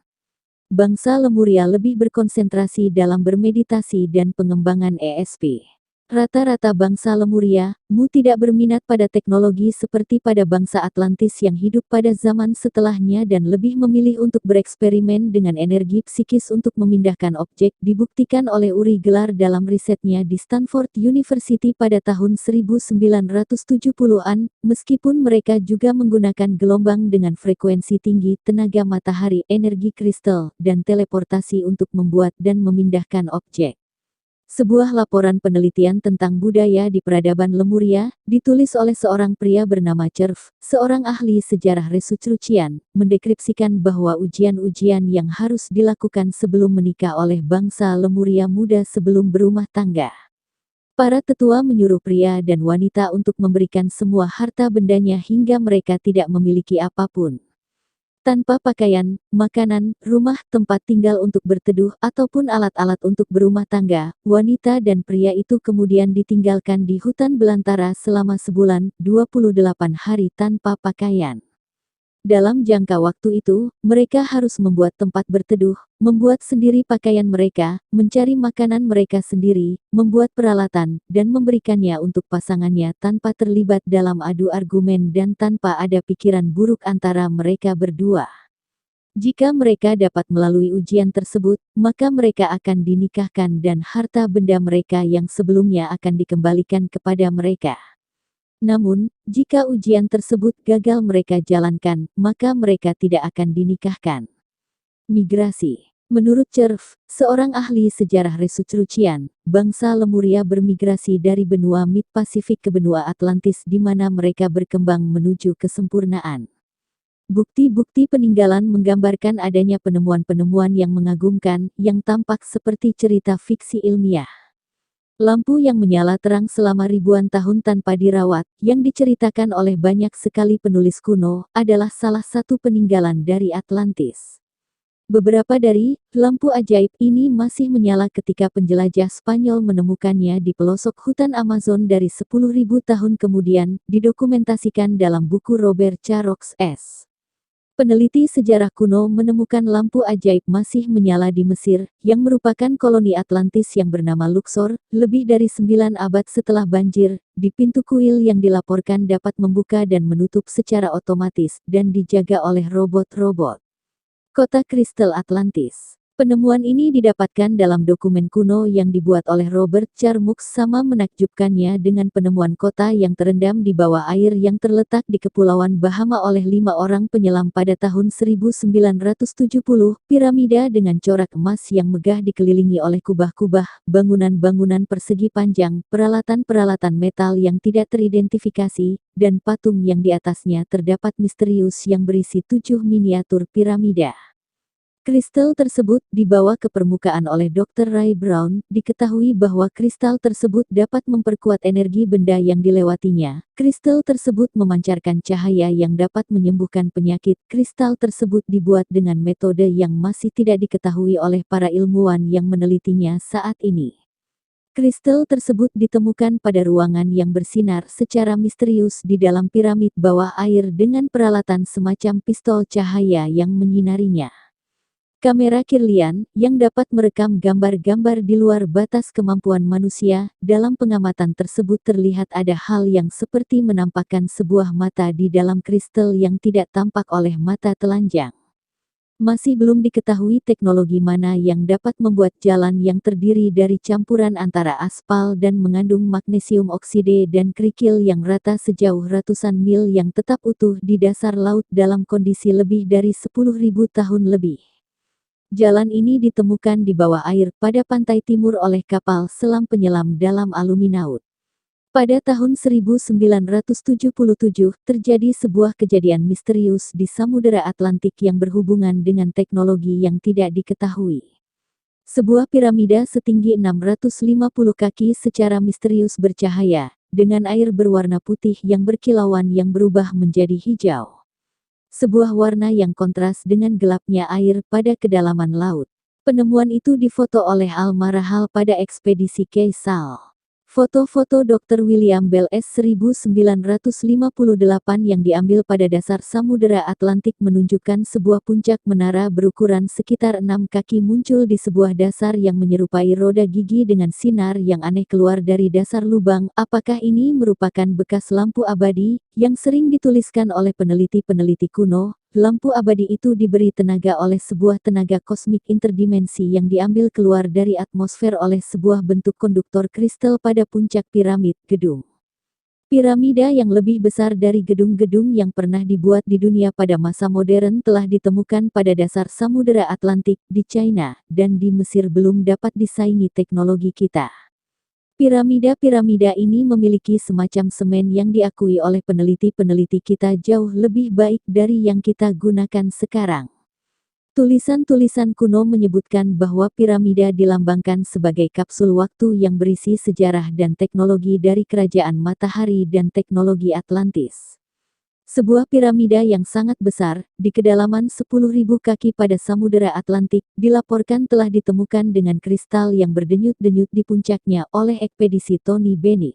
Bangsa Lemuria lebih berkonsentrasi dalam bermeditasi dan pengembangan ESP. Rata-rata bangsa Lemuria, tidak berminat pada teknologi seperti pada bangsa Atlantis yang hidup pada zaman setelahnya dan lebih memilih untuk bereksperimen dengan energi psikis untuk memindahkan objek, dibuktikan oleh Uri Geller dalam risetnya di Stanford University pada tahun 1970-an, meskipun mereka juga menggunakan gelombang dengan frekuensi tinggi, tenaga matahari, energi kristal, dan teleportasi untuk membuat dan memindahkan objek. Sebuah laporan penelitian tentang budaya di peradaban Lemuria, ditulis oleh seorang pria bernama Cerf, seorang ahli sejarah Resucrucian, mendeskripsikan bahwa ujian-ujian yang harus dilakukan sebelum menikah oleh bangsa Lemuria muda sebelum berumah tangga. Para tetua menyuruh pria dan wanita untuk memberikan semua harta bendanya hingga mereka tidak memiliki apapun. Tanpa pakaian, makanan, rumah tempat tinggal untuk berteduh, ataupun alat-alat untuk berumah tangga, wanita dan pria itu kemudian ditinggalkan di hutan belantara selama sebulan, 28 hari tanpa pakaian. Dalam jangka waktu itu, mereka harus membuat tempat berteduh, membuat sendiri pakaian mereka, mencari makanan mereka sendiri, membuat peralatan, dan memberikannya untuk pasangannya tanpa terlibat dalam adu argumen dan tanpa ada pikiran buruk antara mereka berdua. Jika mereka dapat melalui ujian tersebut, maka mereka akan dinikahkan dan harta benda mereka yang sebelumnya akan dikembalikan kepada mereka. Namun, jika ujian tersebut gagal mereka jalankan, maka mereka tidak akan dinikahkan. Migrasi. Menurut Cerf, seorang ahli sejarah Resucrucian, bangsa Lemuria bermigrasi dari benua Mid-Pasifik ke benua Atlantis di mana mereka berkembang menuju kesempurnaan. Bukti-bukti peninggalan menggambarkan adanya penemuan-penemuan yang mengagumkan, yang tampak seperti cerita fiksi ilmiah. Lampu yang menyala terang selama ribuan tahun tanpa dirawat, yang diceritakan oleh banyak sekali penulis kuno, adalah salah satu peninggalan dari Atlantis. Beberapa dari lampu ajaib ini masih menyala ketika penjelajah Spanyol menemukannya di pelosok hutan Amazon dari 10.000 tahun kemudian, didokumentasikan dalam buku Robert Charroux S. Peneliti sejarah kuno menemukan lampu ajaib masih menyala di Mesir, yang merupakan koloni Atlantis yang bernama Luxor, lebih dari 9 abad setelah banjir, di pintu kuil yang dilaporkan dapat membuka dan menutup secara otomatis, dan dijaga oleh robot-robot. Kota Kristal Atlantis. Penemuan ini didapatkan dalam dokumen kuno yang dibuat oleh Robert Charroux sama menakjubkannya dengan penemuan kota yang terendam di bawah air yang terletak di Kepulauan Bahama oleh 5 orang penyelam pada tahun 1970, piramida dengan corak emas yang megah dikelilingi oleh kubah-kubah, bangunan-bangunan persegi panjang, peralatan-peralatan metal yang tidak teridentifikasi, dan patung yang di atasnya terdapat misterius yang berisi 7 miniatur piramida. Kristal tersebut dibawa ke permukaan oleh Dr. Ray Brown, diketahui bahwa kristal tersebut dapat memperkuat energi benda yang dilewatinya. Kristal tersebut memancarkan cahaya yang dapat menyembuhkan penyakit. Kristal tersebut dibuat dengan metode yang masih tidak diketahui oleh para ilmuwan yang menelitinya saat ini. Kristal tersebut ditemukan pada ruangan yang bersinar secara misterius di dalam piramid bawah air dengan peralatan semacam pistol cahaya yang menyinarinya. Kamera Kirlian, yang dapat merekam gambar-gambar di luar batas kemampuan manusia, dalam pengamatan tersebut terlihat ada hal yang seperti menampakkan sebuah mata di dalam kristal yang tidak tampak oleh mata telanjang. Masih belum diketahui teknologi mana yang dapat membuat jalan yang terdiri dari campuran antara aspal dan mengandung magnesium oksida dan kerikil yang rata sejauh ratusan mil yang tetap utuh di dasar laut dalam kondisi lebih dari 10.000 tahun lebih. Jalan ini ditemukan di bawah air pada pantai timur oleh kapal selam penyelam dalam Aluminaut. Pada tahun 1977, terjadi sebuah kejadian misterius di Samudera Atlantik yang berhubungan dengan teknologi yang tidak diketahui. Sebuah piramida setinggi 650 kaki secara misterius bercahaya, dengan air berwarna putih yang berkilauan yang berubah menjadi hijau. Sebuah warna yang kontras dengan gelapnya air pada kedalaman laut. Penemuan itu difoto oleh Al Marahal pada ekspedisi Keisal. Foto-foto Dr. William Bell S. 1958 yang diambil pada dasar Samudera Atlantik menunjukkan sebuah puncak menara berukuran sekitar 6 kaki muncul di sebuah dasar yang menyerupai roda gigi dengan sinar yang aneh keluar dari dasar lubang. Apakah ini merupakan bekas lampu abadi, yang sering dituliskan oleh peneliti-peneliti kuno? Lampu abadi itu diberi tenaga oleh sebuah tenaga kosmik interdimensi yang diambil keluar dari atmosfer oleh sebuah bentuk konduktor kristal pada puncak piramid gedung. Piramida yang lebih besar dari gedung-gedung yang pernah dibuat di dunia pada masa modern telah ditemukan pada dasar Samudera Atlantik di China, dan di Mesir belum dapat disaingi teknologi kita. Piramida-piramida ini memiliki semacam semen yang diakui oleh peneliti-peneliti kita jauh lebih baik dari yang kita gunakan sekarang. Tulisan-tulisan kuno menyebutkan bahwa piramida dilambangkan sebagai kapsul waktu yang berisi sejarah dan teknologi dari kerajaan matahari dan teknologi Atlantis. Sebuah piramida yang sangat besar, di kedalaman 10.000 kaki pada Samudera Atlantik, dilaporkan telah ditemukan dengan kristal yang berdenyut-denyut di puncaknya oleh ekspedisi Tony Benny.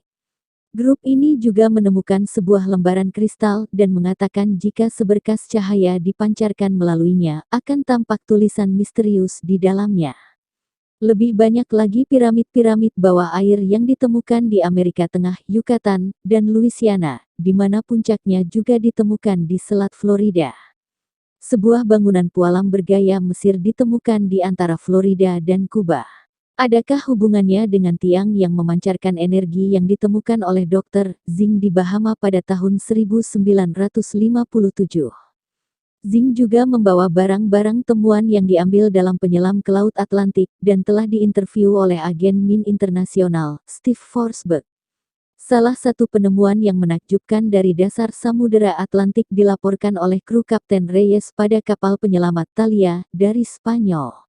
Grup ini juga menemukan sebuah lembaran kristal dan mengatakan jika seberkas cahaya dipancarkan melaluinya, akan tampak tulisan misterius di dalamnya. Lebih banyak lagi piramid-piramid bawah air yang ditemukan di Amerika Tengah, Yucatan, dan Louisiana, di mana puncaknya juga ditemukan di Selat Florida. Sebuah bangunan pualam bergaya Mesir ditemukan di antara Florida dan Kuba. Adakah hubungannya dengan tiang yang memancarkan energi yang ditemukan oleh Dr. Zing di Bahama pada tahun 1957? Zing juga membawa barang-barang temuan yang diambil dalam penyelam ke Laut Atlantik, dan telah diinterview oleh agen Min Internasional, Steve Forsberg. Salah satu penemuan yang menakjubkan dari dasar Samudera Atlantik dilaporkan oleh kru Kapten Reyes pada kapal penyelamat Thalia, dari Spanyol.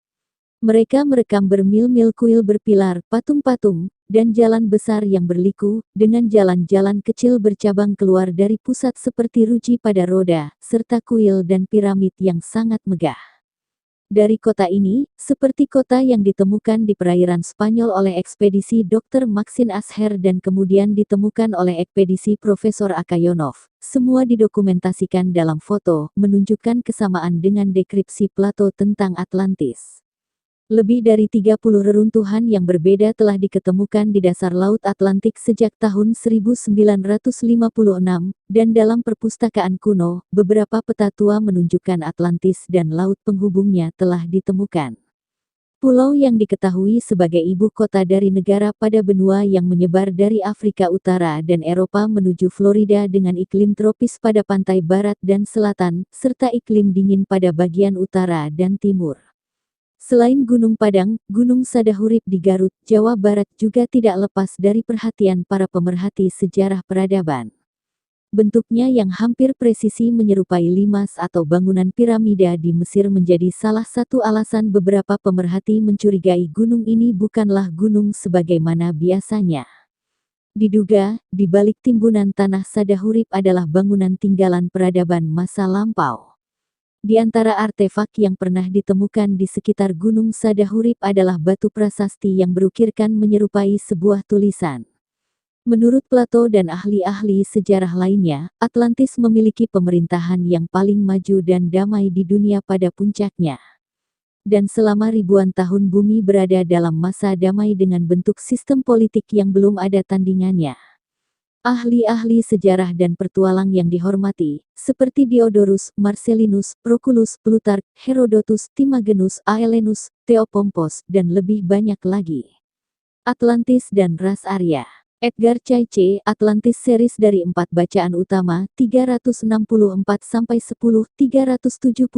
Mereka merekam bermil-mil kuil berpilar, patung-patung, dan jalan besar yang berliku, dengan jalan-jalan kecil bercabang keluar dari pusat seperti ruji pada roda, serta kuil dan piramid yang sangat megah. Dari kota ini, seperti kota yang ditemukan di perairan Spanyol oleh ekspedisi Dr. Maxine Asher dan kemudian ditemukan oleh ekspedisi Profesor Akayonov, semua didokumentasikan dalam foto, menunjukkan kesamaan dengan deskripsi Plato tentang Atlantis. Lebih dari 30 reruntuhan yang berbeda telah diketemukan di dasar Laut Atlantik sejak tahun 1956, dan dalam perpustakaan kuno, beberapa peta tua menunjukkan Atlantis dan laut penghubungnya telah ditemukan. Pulau yang diketahui sebagai ibu kota dari negara pada benua yang menyebar dari Afrika Utara dan Eropa menuju Florida dengan iklim tropis pada pantai barat dan selatan, serta iklim dingin pada bagian utara dan timur. Selain Gunung Padang, Gunung Sadahurip di Garut, Jawa Barat juga tidak lepas dari perhatian para pemerhati sejarah peradaban. Bentuknya yang hampir presisi menyerupai limas atau bangunan piramida di Mesir menjadi salah satu alasan beberapa pemerhati mencurigai gunung ini bukanlah gunung sebagaimana biasanya. Diduga, di balik timbunan tanah Sadahurip adalah bangunan tinggalan peradaban masa lampau. Di antara artefak yang pernah ditemukan di sekitar Gunung Sadahurip adalah batu prasasti yang berukirkan menyerupai sebuah tulisan. Menurut Plato dan ahli-ahli sejarah lainnya, Atlantis memiliki pemerintahan yang paling maju dan damai di dunia pada puncaknya. Dan selama ribuan tahun bumi berada dalam masa damai dengan bentuk sistem politik yang belum ada tandingannya. Ahli-ahli sejarah dan petualang yang dihormati, seperti Diodorus, Marcellinus, Proculus, Plutarch, Herodotus, Timagenus, Aelenus, Theopompos, dan lebih banyak lagi. Atlantis dan ras Arya. Edgar Cayce, Atlantis series dari 4 bacaan utama, 364-10, 378-13,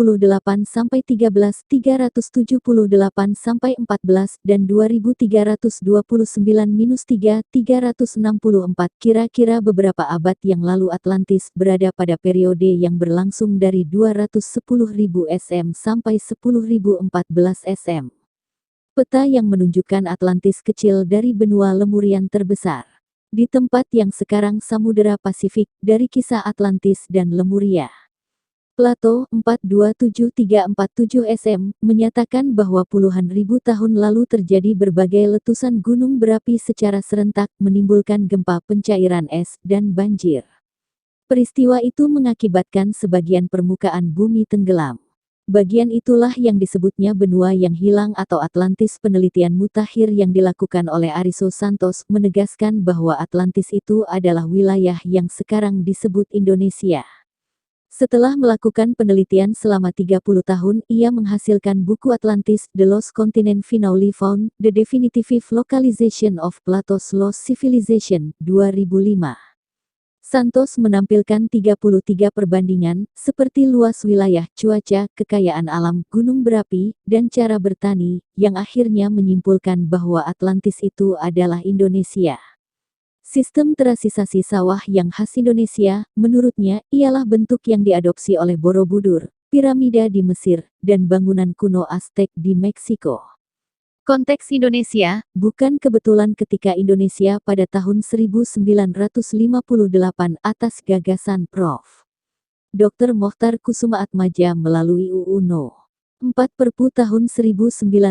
378-14, dan 2329-3, 364. Kira-kira beberapa abad yang lalu Atlantis berada pada periode yang berlangsung dari 210.000 SM sampai 10.014 SM. Peta yang menunjukkan Atlantis kecil dari benua Lemurian terbesar. Di tempat yang sekarang Samudera Pasifik, dari kisah Atlantis dan Lemuria. Plato, 427347 SM, menyatakan bahwa puluhan ribu tahun lalu terjadi berbagai letusan gunung berapi secara serentak menimbulkan gempa pencairan es dan banjir. Peristiwa itu mengakibatkan sebagian permukaan bumi tenggelam. Bagian itulah yang disebutnya benua yang hilang atau Atlantis. Penelitian mutakhir yang dilakukan oleh Ariso Santos menegaskan bahwa Atlantis itu adalah wilayah yang sekarang disebut Indonesia. Setelah melakukan penelitian selama 30 tahun, ia menghasilkan buku Atlantis, The Lost Continent Finally Found, The Definitive Localization of Plato's Lost Civilization, 2005. Santos menampilkan 33 perbandingan, seperti luas wilayah, cuaca, kekayaan alam, gunung berapi, dan cara bertani, yang akhirnya menyimpulkan bahwa Atlantis itu adalah Indonesia. Sistem terasisasi sawah yang khas Indonesia, menurutnya, ialah bentuk yang diadopsi oleh Borobudur, piramida di Mesir, dan bangunan kuno Aztec di Meksiko. Konteks Indonesia, bukan kebetulan ketika Indonesia pada tahun 1958 atas gagasan Prof. Dr. Mochtar Kusumaatmadja melalui UU No. 4 Perpu tahun 1960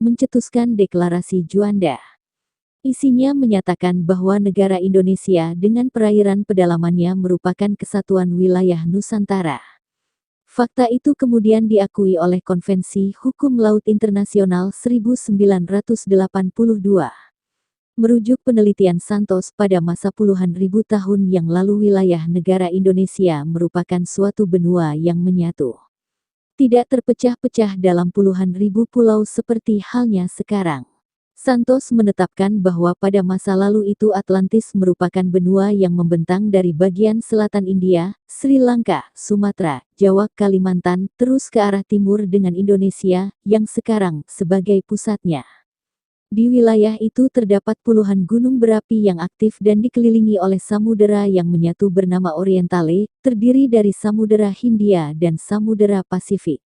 mencetuskan Deklarasi Juanda. Isinya menyatakan bahwa negara Indonesia dengan perairan pedalamannya merupakan kesatuan wilayah Nusantara. Fakta itu kemudian diakui oleh Konvensi Hukum Laut Internasional 1982. Merujuk penelitian Santos pada masa puluhan ribu tahun yang lalu, wilayah negara Indonesia merupakan suatu benua yang menyatu. Tidak terpecah-pecah dalam puluhan ribu pulau seperti halnya sekarang. Santos menetapkan bahwa pada masa lalu itu Atlantis merupakan benua yang membentang dari bagian selatan India, Sri Lanka, Sumatera, Jawa, Kalimantan, terus ke arah timur dengan Indonesia, yang sekarang sebagai pusatnya. Di wilayah itu terdapat puluhan gunung berapi yang aktif dan dikelilingi oleh samudera yang menyatu bernama Orientale, terdiri dari Samudera Hindia dan Samudera Pasifik.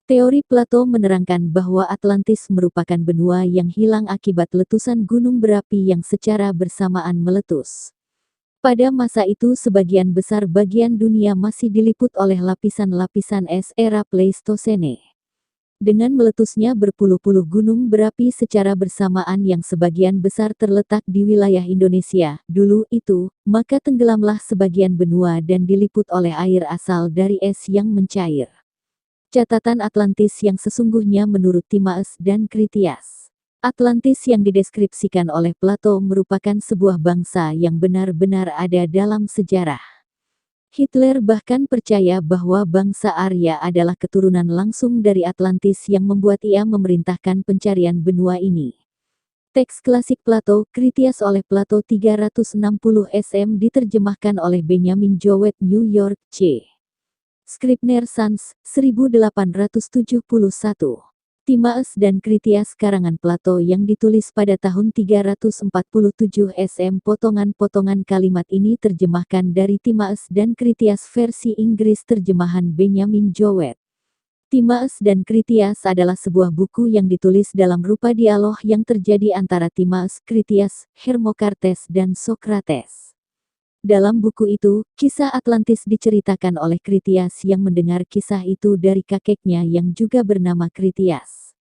Teori Plato menerangkan bahwa Atlantis merupakan benua yang hilang akibat letusan gunung berapi yang secara bersamaan meletus. Pada masa itu sebagian besar bagian dunia masih diliput oleh lapisan-lapisan es era Pleistocene. Dengan meletusnya berpuluh-puluh gunung berapi secara bersamaan yang sebagian besar terletak di wilayah Indonesia, dulu itu, maka tenggelamlah sebagian benua dan diliput oleh air asal dari es yang mencair. Catatan Atlantis yang sesungguhnya menurut Timaeus dan Critias. Atlantis yang dideskripsikan oleh Plato merupakan sebuah bangsa yang benar-benar ada dalam sejarah. Hitler bahkan percaya bahwa bangsa Arya adalah keturunan langsung dari Atlantis yang membuat ia memerintahkan pencarian benua ini. Teks klasik Plato, Critias oleh Plato 360 SM diterjemahkan oleh Benjamin Jowett, New York, C. Scribner Sons, 1871. Timaeus dan Critias karangan Plato yang ditulis pada tahun 347 SM. Potongan-potongan kalimat ini terjemahkan dari Timaeus dan Critias versi Inggris terjemahan Benjamin Jowett. Timaeus dan Critias adalah sebuah buku yang ditulis dalam rupa dialog yang terjadi antara Timaeus, Critias, Hermokrates dan Sokrates. Dalam buku itu, kisah Atlantis diceritakan oleh Critias yang mendengar kisah itu dari kakeknya yang juga bernama Critias.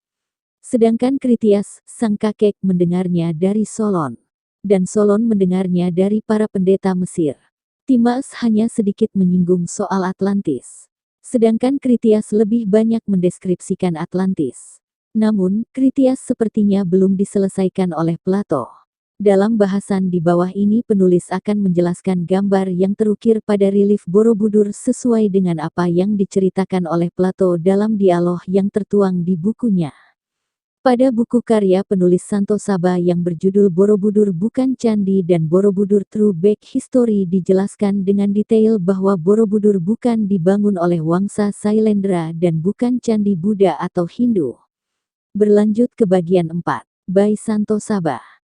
Sedangkan Critias, sang kakek, mendengarnya dari Solon. Dan Solon mendengarnya dari para pendeta Mesir. Timaeus hanya sedikit menyinggung soal Atlantis. Sedangkan Critias lebih banyak mendeskripsikan Atlantis. Namun, Critias sepertinya belum diselesaikan oleh Plato. Dalam bahasan di bawah ini penulis akan menjelaskan gambar yang terukir pada relief Borobudur sesuai dengan apa yang diceritakan oleh Plato dalam dialog yang tertuang di bukunya. Pada buku karya penulis Santo Saba yang berjudul Borobudur Bukan Candi dan Borobudur True Back History dijelaskan dengan detail bahwa Borobudur bukan dibangun oleh Wangsa Sailendra dan bukan candi Buddha atau Hindu. Berlanjut ke bagian 4. By Santo Saba.